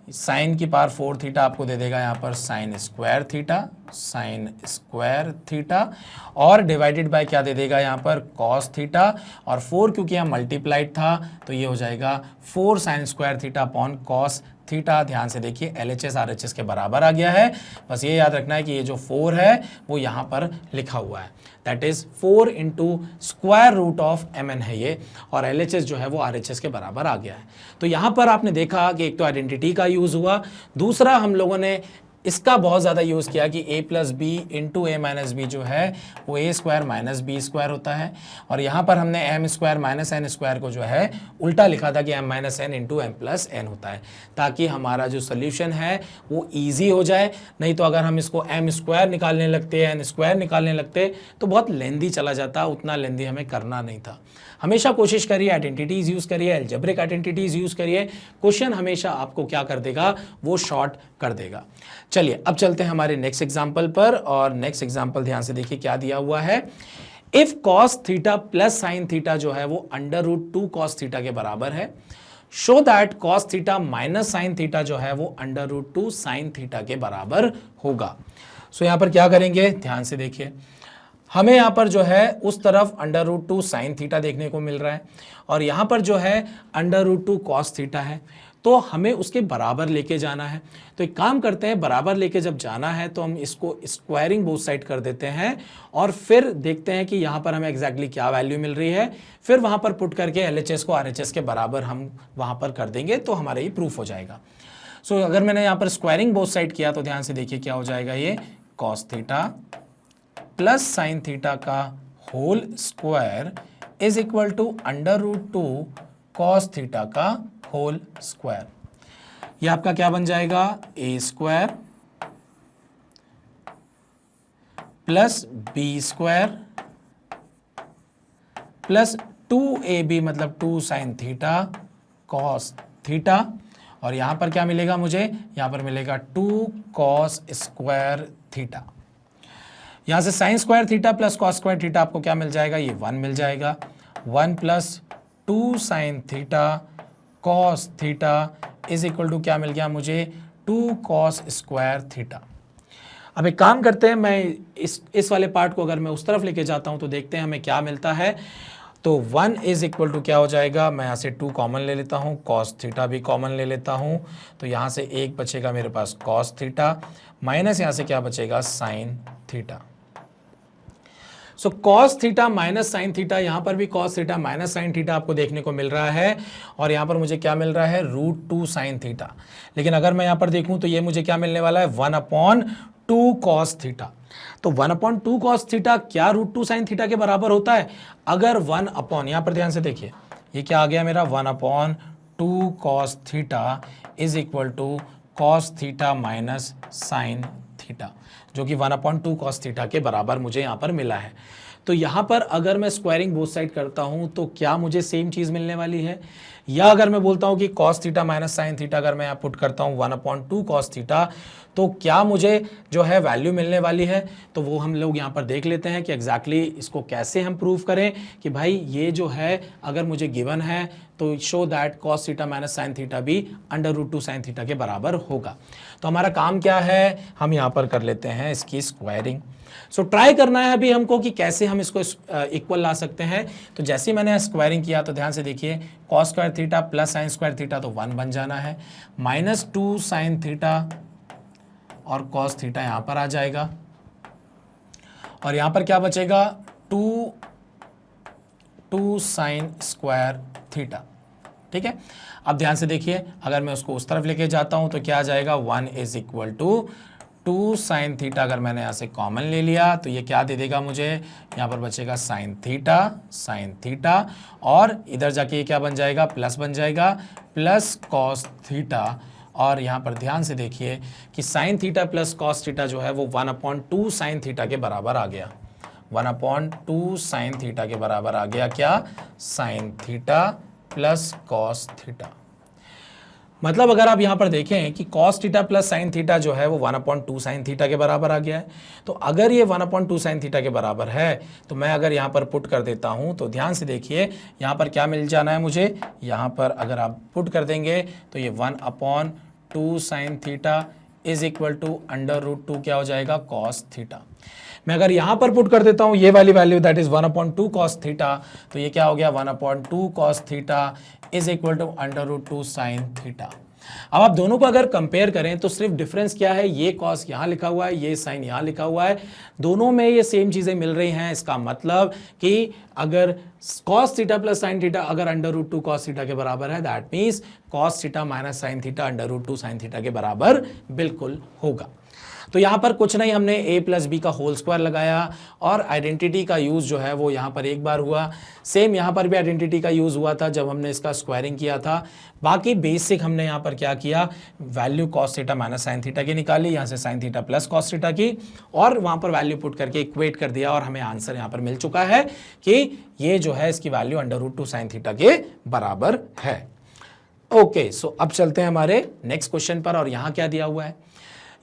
साइन की पावर 4 थीटा आपको दे देगा यहाँ पर sign square theta, sign square theta और डिवाइडेड बाय क्या दे देगा यहाँ पर कॉस थीटा। और 4 क्योंकि यहाँ मल्टीप्लाइड था तो ये हो जाएगा 4 sign square theta upon cos theta. ध्यान से देखिए LHS RHS के बराबर आ गया है। बस ये याद रखना है कि ये जो 4 है वो यहाँ पर लिखा हुआ है, that is 4 into square root of mn है ये, और LHS जो है वो RHS के बराबर आ गया है। तो यहाँ पर आपने देखा कि एक तो आइडेंटिटी का यूज हुआ, दूसरा हम लोगों ने इसका बहुत ज़्यादा यूज़ किया कि a plus B into A minus B जो है वो A square minus B square होता है। और यहाँ पर हमने M square minus N square को जो है उल्टा लिखा था कि M minus N into M plus N होता है, ताकि हमारा जो सोल्यूशन है वो ईजी हो जाए। नहीं तो अगर हम इसको एम स्क्वायर निकालने लगते एन स्क्वायर निकालने लगते तो बहुत लेंदी चला जाता, उतना लेंदी हमें करना नहीं था। हमेशा कोशिश करिए आइडेंटिटीज़ यूज़ करिए, अलजेब्रिक आइडेंटिटीज़ यूज़ करिए, क्वेश्चन हमेशा आपको क्या कर देगा, वो शॉर्ट कर देगा। चलिए अब चलते हैं हमारे नेक्स्ट एग्जाम्पल पर, और नेक्स्ट एग्जाम्पल ध्यान से देखिए क्या दिया हुआ है। If cos theta plus sine theta जो है वो अंडर रूट 2 कॉस थीटा के बराबर है, show that cos theta minus sine theta जो है वो अंडर रूट 2 साइन थीटा के बराबर होगा। सो यहां पर क्या करेंगे, ध्यान से देखिए, हमें यहाँ पर जो है उस तरफ अंडर रूट 2 साइन थीटा देखने को मिल रहा है और यहाँ पर जो है अंडर रूट 2 कॉस थीटा है, तो हमें उसके बराबर लेके जाना है। तो एक काम करते हैं, बराबर लेके जब जाना है तो हम इसको स्क्वायरिंग बोथ साइड कर देते हैं और फिर देखते हैं कि यहाँ पर हमें एग्जैक्टली क्या वैल्यू मिल रही है, फिर वहाँ पर पुट करके LHS को RHS के बराबर हम वहाँ पर कर देंगे तो हमारा ये प्रूफ हो जाएगा। सो अगर मैंने यहाँ पर स्क्वायरिंग बोथ साइड किया तो ध्यान से देखिए क्या हो जाएगा, ये cos theta plus sine theta का whole square is equal to under root 2 cos theta का होल स्क्वायर। ये आपका क्या बन जाएगा, A square plus B square plus 2ab मतलब 2 साइन थीटा कॉस थीटा, और यहां पर क्या मिलेगा मुझे, यहां पर मिलेगा 2 कॉस स्क्वायर थीटा। यहां से sine square theta plus cos square theta आपको क्या मिल जाएगा, ये 1 मिल जाएगा, 1 plus 2 sine theta cos theta is equal to क्या मिल गया मुझे, 2 कॉस स्क्वायर थीटा। अब एक काम करते हैं, मैं इस वाले पार्ट को अगर मैं उस तरफ लेके जाता हूं तो देखते हैं हमें क्या मिलता है। तो 1 इज इक्वल टू क्या हो जाएगा, मैं यहाँ से 2 कॉमन ले लेता हूँ, कॉस थीटा भी कॉमन ले लेता हूँ, तो यहाँ से एक बचेगा मेरे पास कॉस थीटा, माइनस यहाँ से क्या बचेगा sign theta. So cos theta minus sine theta, यहाँ पर भी cos theta minus sine theta आपको देखने को मिल रहा है, और यहाँ पर मुझे क्या मिल रहा है, रूट 2 साइन थीटा। लेकिन अगर मैं यहाँ पर देखूँ तो ये मुझे क्या मिलने वाला है, 1/2 कॉस थीटा। तो 1/2 कॉस थीटा क्या रूट 2 साइन थीटा के बराबर होता है, अगर 1 अपॉन, यहाँ पर ध्यान से देखिए ये क्या आ गया मेरा, 1/2 cos theta is equal to cos theta minus sine theta, जो कि 1/2 कॉस थीटा के बराबर मुझे यहाँ पर मिला है। तो यहाँ पर अगर मैं स्क्वायरिंग बोथ साइड करता हूँ तो क्या मुझे सेम चीज़ मिलने वाली है, या अगर मैं बोलता हूँ कि cos theta minus sine theta अगर मैं यहाँ पुट करता हूँ 1/2 कॉस थीटा, तो क्या मुझे जो है वैल्यू मिलने वाली है। तो वो हम लोग यहाँ पर देख लेते हैं कि एग्जैक्टली इसको कैसे हम प्रूव करें कि भाई ये जो है अगर मुझे गिवन है तो show that cos theta minus sine theta भी √2 साइन थीटा के बराबर होगा। तो हमारा काम क्या है, हम यहाँ पर कर लेते हैं इसकी स्क्वायरिंग। सो ट्राई करना है अभी हमको कि कैसे हम इसको इक्वल ला सकते हैं। तो जैसे ही मैंने स्क्वायरिंग किया तो ध्यान से देखिए, cos square theta plus sign square theta तो 1 बन जाना है, -2 साइन थीटा और कॉस थीटा यहाँ पर आ जाएगा, और यहाँ पर क्या बचेगा 2 साइन स्क्वायर थीटा। ठीक है, अब ध्यान से देखिए, अगर मैं उसको उस तरफ लेके जाता हूँ तो क्या आ जाएगा 1 = 2 साइन थीटा। अगर मैंने यहाँ से कॉमन ले लिया तो ये क्या दे देगा मुझे, यहाँ पर बचेगा साइन थीटा, और इधर जाके ये क्या बन जाएगा, प्लस बन जाएगा, प्लस कॉस थीटा। और यहाँ पर ध्यान से देखिए कि sign theta plus cos theta जो है वो 1/2 साइन थीटा के बराबर आ गया, 1/2 साइन थीटा के बराबर आ गया क्या, sign theta plus cos theta. मतलब अगर आप यहाँ पर देखें कि cos theta plus sine theta जो है वो 1/2 साइन थीटा के बराबर आ गया है। तो अगर ये 1/2 साइन थीटा के बराबर है तो मैं अगर यहाँ पर पुट कर देता हूँ तो ध्यान से देखिए यहाँ पर क्या मिल जाना है मुझे, यहाँ पर अगर आप पुट कर देंगे तो ये 1/2 sine theta is equal to √2 क्या हो जाएगा, कॉस थीटा। मैं अगर यहाँ पर पुट कर देता हूँ ये वाली value that is 1/2 cos theta, तो ये क्या हो गया 1/2 cos theta is equal to √2 sine theta. अब आप दोनों को अगर कंपेयर करें तो सिर्फ डिफरेंस क्या है, ये कॉस यहाँ लिखा हुआ है, ये साइन यहाँ लिखा हुआ है, दोनों में ये सेम चीजें मिल रही हैं। इसका मतलब कि अगर cos theta plus sine theta अगर √2 cos थीटा के बराबर है, that means cos theta minus sine theta √2 sine theta के बराबर बिल्कुल होगा। तो यहाँ पर कुछ नहीं, हमने a प्लस बी का होल स्क्वायर लगाया और आइडेंटिटी का यूज़ जो है वो यहाँ पर एक बार हुआ। सेम यहाँ पर भी आइडेंटिटी का यूज़ हुआ था जब हमने इसका स्क्वायरिंग किया था। बाकी बेसिक हमने यहाँ पर क्या किया, value cos theta minus sine theta की निकाली, यहाँ से sign theta plus cos theta की, और वहाँ पर वैल्यू पुट करके इक्वेट कर दिया और हमें आंसर यहाँ पर मिल चुका है कि ये जो है इसकी वैल्यू √2 साइन थीटा के बराबर है। ओके, सो अब चलते हैं हमारे नेक्स्ट क्वेश्चन पर, और यहाँ क्या दिया हुआ है,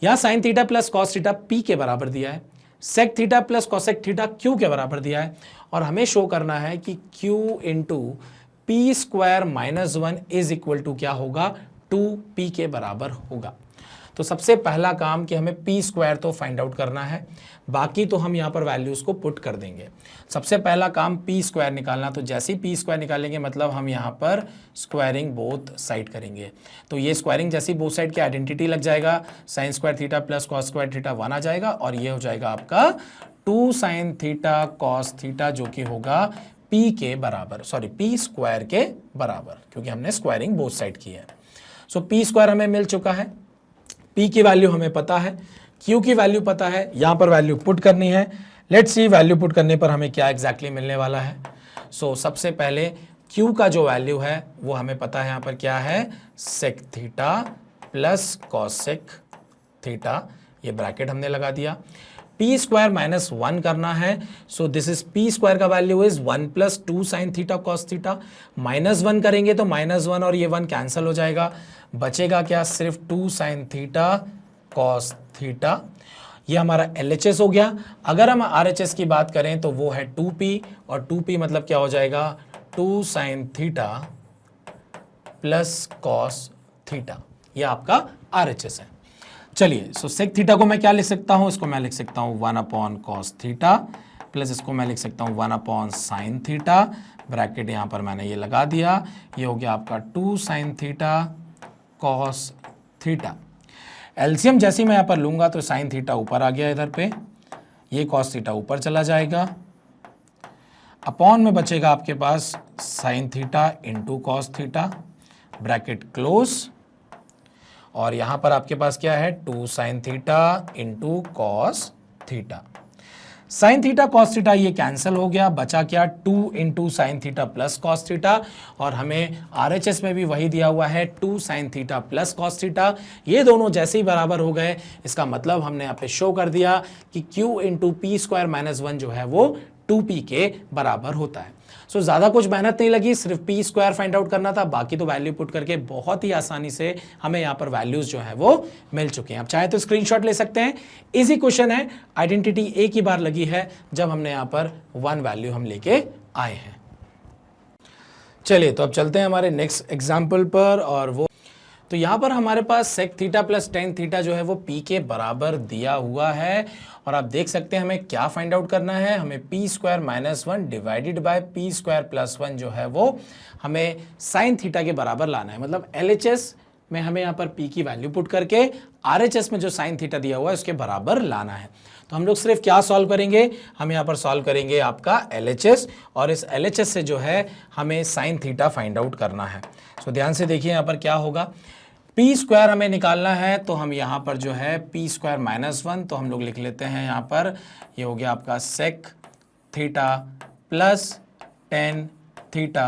यहाँ sine theta plus cos theta P के बराबर दिया है, sec theta plus cosec theta Q के बराबर दिया है, और हमें शो करना है कि Q into P square minus 1 is equal to क्या होगा, 2p के बराबर होगा। तो सबसे पहला काम कि हमें पी स्क्वायर तो फाइंड आउट करना है, बाकी तो हम यहाँ पर वैल्यूज़ को पुट कर देंगे। सबसे पहला काम पी स्क्वायर निकालना, तो जैसे ही पी स्क्वायर निकालेंगे मतलब हम यहाँ पर स्क्वायरिंग बोथ साइड करेंगे। तो ये स्क्वायरिंग जैसे ही बोथ साइड की आइडेंटिटी लग जाएगा, sign square theta plus cos square theta 1 आ जाएगा, और ये हो जाएगा आपका 2 साइन थीटा कॉस थीटा जो कि होगा पी के बराबर, सॉरी पी स्क्वायर के बराबर, क्योंकि हमने स्क्वायरिंग बोथ साइड की है। सो पी स्क्वायर हमें मिल चुका है, P की वैल्यू हमें पता है, Q की वैल्यू पता है, यहाँ पर वैल्यू पुट करनी है। लेट्स सी वैल्यू पुट करने पर हमें क्या एग्जैक्टली मिलने वाला है। सो सबसे पहले Q का जो वैल्यू है वो हमें पता है, यहाँ पर क्या है, sec theta plus cosec theta, ये ब्रैकेट हमने लगा दिया। पी स्क्वायर माइनस 1 करना है, so this is P square का value is 1 plus 2 sine theta cos theta, minus 1 करेंगे तो -1 और ये 1 कैंसिल हो जाएगा, बचेगा क्या, सिर्फ 2 साइन थीटा कॉस थीटा। ये हमारा LHS हो गया। अगर हम RHS की बात करें तो वो है 2p, और 2p मतलब क्या हो जाएगा, 2 sine theta plus cos theta, ये आपका RHS है। चलिए, सो सेक थीटा को मैं क्या लिख सकता हूँ, इसको मैं लिख सकता हूँ 1 कॉस थीटा, प्लस इसको मैं लिख सकता हूँ 1 साइन थीटा, ब्रैकेट यहाँ पर मैंने ये लगा दिया, ये हो गया आपका 2 sine theta cos theta. LCM जैसे ही मैं यहाँ पर लूँगा तो साइन थीटा ऊपर आ गया इधर पे, ये कॉस थीटा ऊपर चला जाएगा, अपॉन में बचेगा आपके पास sine theta into cos theta, bracket close, और यहाँ पर आपके पास क्या है, 2 sine theta into cos theta. Sine theta cos theta ये कैंसिल हो गया, बचा क्या, 2 into sine theta plus cos theta, और हमें RHS में भी वही दिया हुआ है 2 sine theta plus cos theta. ये दोनों जैसे ही बराबर हो गए, इसका मतलब हमने यहाँ पे शो कर दिया कि Q into P square minus 1 जो है वो 2p के बराबर होता है। सो ज़्यादा कुछ मेहनत नहीं लगी, सिर्फ पी स्क्वायर फाइंड आउट करना था, बाकी तो वैल्यू पुट करके बहुत ही आसानी से हमें यहाँ पर वैल्यूज जो है वो मिल चुके हैं। आप चाहे तो स्क्रीनशॉट ले सकते हैं। इजी क्वेश्चन है, आइडेंटिटी एक ही बार लगी है जब हमने यहाँ पर 1 वैल्यू हम लेके आए हैं। चलिए तो अब चलते हैं हमारे नेक्स्ट एग्जाम्पल पर, और वो तो यहाँ पर हमारे पास sec theta plus tan theta जो है वो पी के बराबर दिया हुआ है, और आप देख सकते हैं हमें क्या फाइंड आउट करना है, हमें P square minus one divided by P square plus one जो है वो हमें साइन थीटा के बराबर लाना है। मतलब LHS में हमें यहाँ पर पी की वैल्यू पुट करके RHS में जो साइन थीटा दिया हुआ है उसके बराबर लाना है। तो हम लोग सिर्फ क्या सॉल्व करेंगे, हम यहाँ पर सॉल्व करेंगे आपका LHS, और इस LHS से जो है हमें साइन थीटा फाइंड आउट करना है। सो ध्यान से देखिए यहाँ पर क्या होगा, पी स्क्वायर हमें निकालना है, तो हम यहाँ पर जो है पी स्क्वायर माइनस वन, तो हम लोग लिख लेते हैं यहाँ पर, ये हो गया आपका sec theta plus tan theta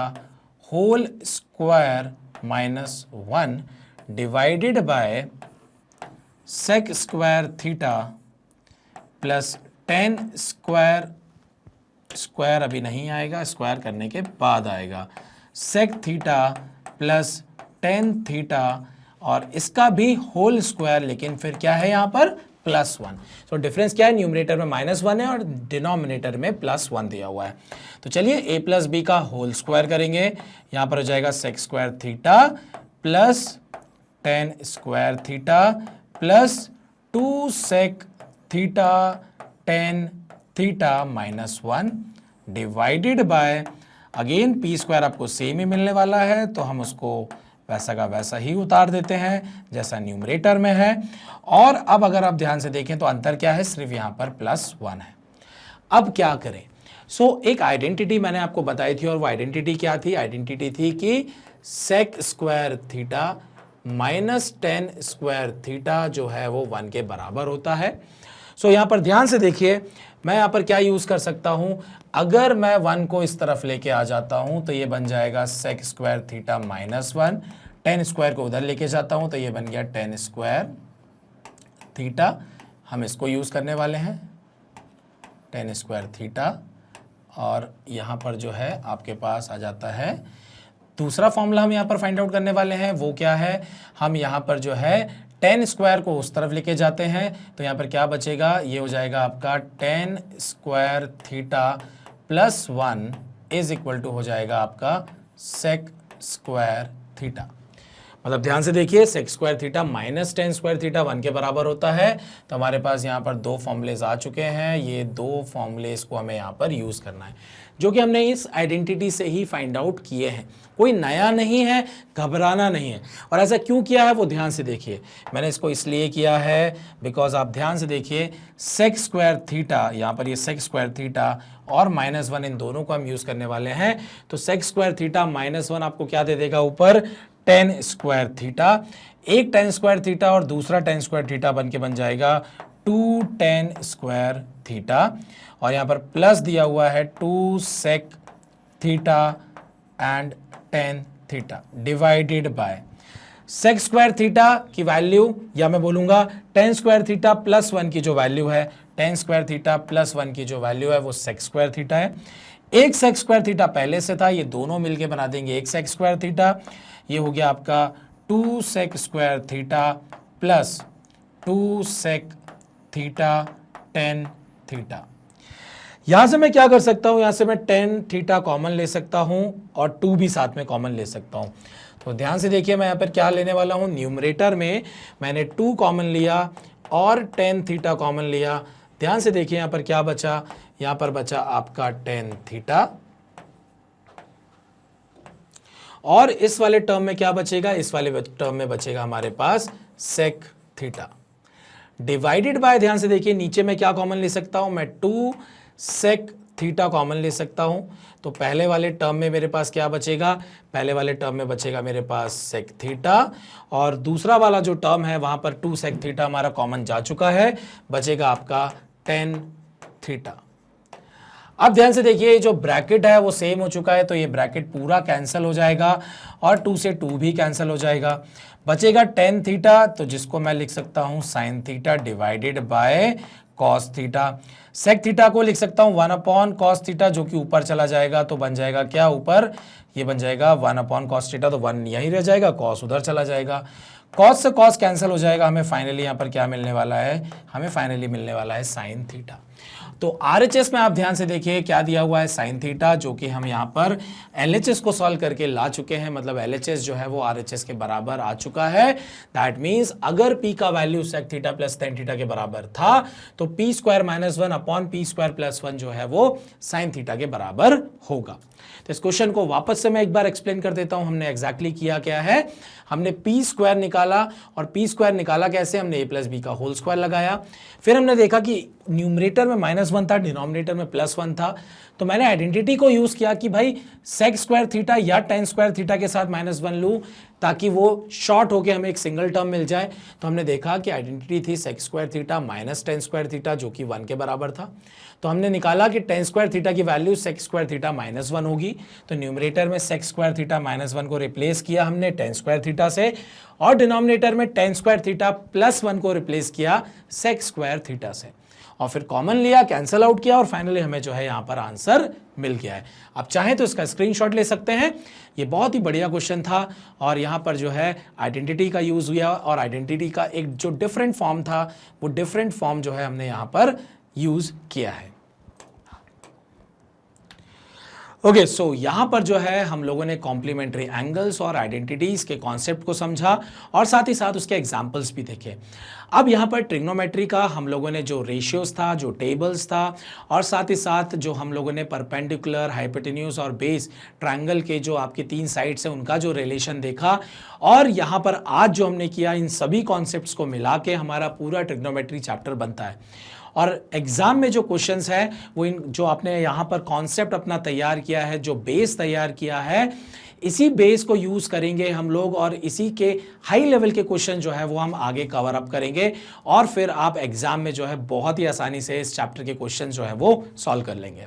whole square minus one divided by sec square theta plus tan square, square अभी नहीं आएगा, स्क्वायर करने के बाद आएगा, sec theta plus tan theta, और इसका भी होल स्क्वायर, लेकिन फिर क्या है यहाँ पर प्लस वन। सो डिफरेंस क्या है, न्यूमरेटर में माइनस वन है और डिनोमिनेटर में प्लस वन दिया हुआ है। तो चलिए a प्लस बी का होल स्क्वायर करेंगे, यहाँ पर हो जाएगा sec square theta plus tan square theta plus two sec theta tan theta minus one divided by, again P square आपको सेम ही मिलने वाला है, तो हम उसको वैसा का वैसा ही उतार देते हैं जैसा न्यूमरेटर में है। और अब अगर आप ध्यान से देखें तो अंतर क्या है, सिर्फ यहाँ पर प्लस वन है। अब क्या करें, एक आइडेंटिटी मैंने आपको बताई थी, और वो आइडेंटिटी क्या थी, आइडेंटिटी थी कि sec square theta minus tan square theta जो है वो 1 के बराबर होता है। यहाँ पर ध्यान से देखिए, मैं यहाँ पर क्या यूज़ कर सकता हूँ, अगर मैं 1 को इस तरफ लेके आ जाता हूँ तो ये बन जाएगा sec square theta minus one, tan square को उधर लेके जाता हूँ तो ये बन गया टेन स्क्वायर थीटा, हम इसको यूज़ करने वाले हैं टेन स्क्वायर थीटा, और यहाँ पर जो है आपके पास आ जाता है दूसरा फॉर्मूला हम यहाँ पर फाइंड आउट करने वाले हैं, वो क्या है, हम यहाँ पर जो है टेन स्क्वायर को उस तरफ लेके जाते हैं, तो यहाँ पर क्या बचेगा, ये हो जाएगा आपका tan square theta plus one is equal to हो जाएगा आपका सेक स्क्वायर थीटा। मतलब ध्यान से देखिए, sec square theta minus tan square theta 1 के बराबर होता है। तो हमारे पास यहाँ पर दो फॉर्मूलेज आ चुके हैं, ये दो फॉर्मूलेज को हमें यहाँ पर यूज़ करना है, जो कि हमने इस आइडेंटिटी से ही फाइंड आउट किए हैं, कोई नया नहीं है, घबराना नहीं है। और ऐसा क्यों किया है वो ध्यान से देखिए, मैंने इसको इसलिए किया है बिकॉज आप ध्यान से देखिए, सेक स्क्वायर थीटा, यहाँ पर ये सेक स्क्वायर थीटा और माइनस वन, इन दोनों को हम यूज़ करने वाले हैं। तो sec square theta minus one आपको क्या दे देगा ऊपर, टेन स्क्वायर थीटा, एक टेन स्क्वायर थीटा और दूसरा टेन स्क्वायर थीटा बन के बन जाएगा टू टेन स्क्वायर थीटा, और यहाँ पर प्लस दिया हुआ है two sec theta and tan theta divided by sec square theta की वैल्यू, या मैं बोलूँगा tan square theta plus one की जो वैल्यू है, tan square theta plus one की जो वैल्यू है वो सेक स्क्वायर थीटा है। एक सेक स्क्वायर थीटा पहले से था, ये दोनों मिलके बना देंगे एक सेक स्क्वायर थीटा, ये हो गया आपका two sec square theta plus two sec theta tan theta. यहां से मैं क्या कर सकता हूं, यहां से मैं टेन थीटा कॉमन ले सकता हूं और टू भी साथ में कॉमन ले सकता हूं। तो ध्यान से देखिए, मैं यहाँ पर क्या लेने वाला हूं, न्यूमरेटर में मैंने टू कॉमन लिया और टेन थीटा कॉमन लिया। ध्यान से देखिए यहाँ पर क्या बचा, यहाँ पर बचा आपका टेन थीटा, और इस वाले टर्म में क्या बचेगा, इस वाले टर्म में बचेगा हमारे पास सेक थीटा डिवाइडेड बाय, ध्यान से देखिए नीचे में क्या कॉमन ले सकता हूं, मैं टू सेक थीटा कॉमन ले सकता हूं। तो पहले वाले टर्म में मेरे पास क्या बचेगा, पहले वाले टर्म में बचेगा मेरे पास सेक थीटा, और दूसरा वाला जो टर्म है वहां पर टू सेक थीटा हमारा कॉमन जा चुका है, बचेगा आपका टेन थीटा। अब ध्यान से देखिए, ये जो ब्रैकेट है वो सेम हो चुका है, तो ये ब्रैकेट पूरा कैंसिल हो जाएगा और 2 से 2 भी कैंसिल हो जाएगा। बचेगा टेन थीटा, तो जिसको मैं लिख सकता हूँ sine theta divided by cos theta. Sec theta को लिख सकता हूँ 1 अपॉन कॉस थीटा, जो कि ऊपर चला जाएगा तो बन जाएगा क्या ऊपर, ये बन जाएगा 1 अपॉन कॉस थीटा, तो 1 यहीं रह जाएगा, कॉस उधर चला जाएगा, कॉस से कॉस कैंसिल हो जाएगा। हमें फाइनली यहाँ पर क्या मिलने वाला है, हमें फाइनली मिलने वाला है साइन थीटा। तो आरएचएस में आप ध्यान से देखिए क्या दिया हुआ है, साइन थीटा, जो कि हम यहाँ पर एलएचएस को सॉल्व करके ला चुके हैं, मतलब एलएचएस जो है वो आरएचएस के बराबर आ चुका है। दैट मीन्स अगर पी का value sec theta plus tan theta के बराबर था तो P square minus 1 upon P square plus 1 जो है वो साइन थीटा के बराबर होगा। तो इस क्वेश्चन को वापस से मैं एक बार एक्सप्लेन कर देता हूं। हमने एग्जैक्टली किया क्या है, हमने पी स्क्वायर निकाला, और पी स्क्वायर निकाला कैसे, हमने ए प्लस बी का होल स्क्वायर लगाया। फिर हमने देखा कि न्यूमरेटर में -1 था, डिनोमिनेटर में +1 था, तो मैंने आइडेंटिटी को यूज किया कि भाई सेक स्क्वायर थीटा या टेन स्क्वायर थीटा के साथ -1 लूँ ताकि वो शॉर्ट होके हमें एक सिंगल टर्म मिल जाए। तो हमने देखा कि आइडेंटिटी थी sec square theta minus tan square theta, जो कि 1 के बराबर था। तो हमने निकाला कि टेन स्क्वायर थीटा की वैल्यू सेक स्क्वायर थीटा -1 होगी, तो न्यूमरेटर में सेक स्क्वायर थीटा -1 को रिप्लेस किया हमने टेन स्क्वायर थीटा से, और डिनोमिनेटर में टेन स्क्वायर थीटा +1 को रिप्लेस किया सेक स्क्वायर थीटा से, और फिर कॉमन लिया, कैंसिल आउट किया, और फाइनली हमें जो है यहाँ पर आंसर मिल गया है। आप चाहें तो इसका स्क्रीनशॉट ले सकते हैं। ये बहुत ही बढ़िया क्वेश्चन था, और यहाँ पर जो है आइडेंटिटी का यूज हुआ, और आइडेंटिटी का एक जो डिफरेंट फॉर्म था वो डिफरेंट फॉर्म जो है हमने यहाँ पर यूज किया है। ओके, सो यहाँ पर जो है हम लोगों ने कॉम्प्लीमेंट्री एंगल्स और आइडेंटिटीज के कॉन्सेप्ट को समझा, और साथ ही साथ उसके एग्जांपल्स भी देखे। अब यहाँ पर ट्रिग्नोमेट्री का हम लोगों ने जो रेशियोज था, जो टेबल्स था, और साथ ही साथ जो हम लोगों ने परपेंडिकुलर, हाइपोटेन्यूज और बेस ट्रायंगल के जो आपके 3 साइड्स हैं उनका जो रिलेशन देखा, और यहाँ पर आज जो हमने किया, इन सभी कॉन्सेप्ट्स को मिला के हमारा पूरा ट्रिग्नोमेट्री चैप्टर बनता है। और एग्जाम में जो क्वेश्चंस है वो इन जो आपने यहाँ पर कॉन्सेप्ट अपना तैयार किया है, जो बेस तैयार किया है, इसी बेस को यूज करेंगे हम लोग, और इसी के हाई लेवल के क्वेश्चन जो है वो हम आगे कवर अप करेंगे, और फिर आप एग्जाम में जो है बहुत ही आसानी से इस चैप्टर के क्वेश्चन जो है वो सॉल्व कर लेंगे।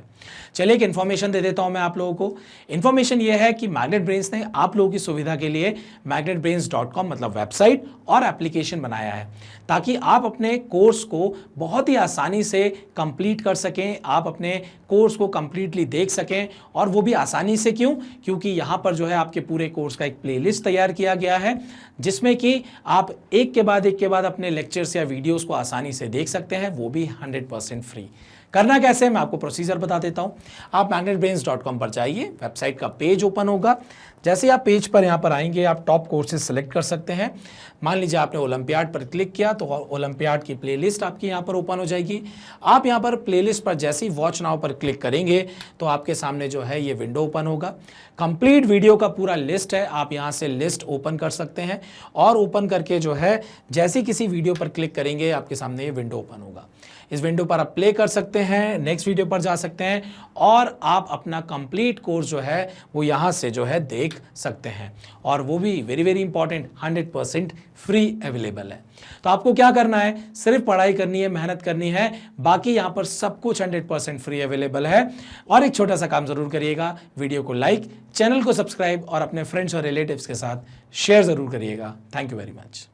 चलिए एक इन्फॉर्मेशन दे देता हूं मैं आप लोगों को। इन्फॉर्मेशन ये है कि मैग्नेट ब्रेन्स ने आप लोगों की सुविधा के लिए magnetbrains.com मतलब वेबसाइट और एप्लीकेशन बनाया है, ताकि आप अपने कोर्स को बहुत ही आसानी से कंप्लीट कर सकें, आप अपने कोर्स को कंप्लीटली देख सकें, और वो भी आसानी से। क्यों? क्योंकि यहाँ पर जो है आपके पूरे कोर्स का एक प्लेलिस्ट तैयार किया गया है, जिसमें कि आप एक के बाद अपने लेक्चर्स या वीडियोस को आसानी से देख सकते हैं, वो भी 100% फ्री। करना कैसे है मैं आपको प्रोसीजर बता देता हूं। आप magnetbrains.com पर जाइए, वेबसाइट का पेज ओपन होगा। जैसे आप पेज पर यहाँ पर आएंगे, आप टॉप कोर्सेज सेलेक्ट कर सकते हैं। मान लीजिए आपने ओलंपियाड पर क्लिक किया तो ओलंपियाड की प्लेलिस्ट आपकी यहाँ पर ओपन हो जाएगी। आप यहाँ पर प्लेलिस्ट पर जैसे ही वॉच नाउ पर क्लिक करेंगे तो आपके सामने जो है ये विंडो ओपन होगा। कंप्लीट वीडियो का पूरा लिस्ट है, आप यहाँ से लिस्ट ओपन कर सकते हैं, और ओपन करके जो है जैसे ही किसी वीडियो पर क्लिक करेंगे आपके सामने ये विंडो ओपन होगा। इस विंडो पर आप प्ले कर सकते हैं, नेक्स्ट वीडियो पर जा सकते हैं, और आप अपना कंप्लीट कोर्स जो है वो यहाँ से जो है देख सकते हैं, और वो भी very very important 100% free available है। तो आपको क्या करना है, सिर्फ पढ़ाई करनी है, मेहनत करनी है, बाकी यहाँ पर सब कुछ 100% फ्री अवेलेबल है। और एक छोटा सा काम जरूर करिएगा, वीडियो को लाइक, चैनल को सब्सक्राइब, और अपने फ्रेंड्स और रिलेटिव्स के साथ शेयर जरूर करिएगा। Thank you very much.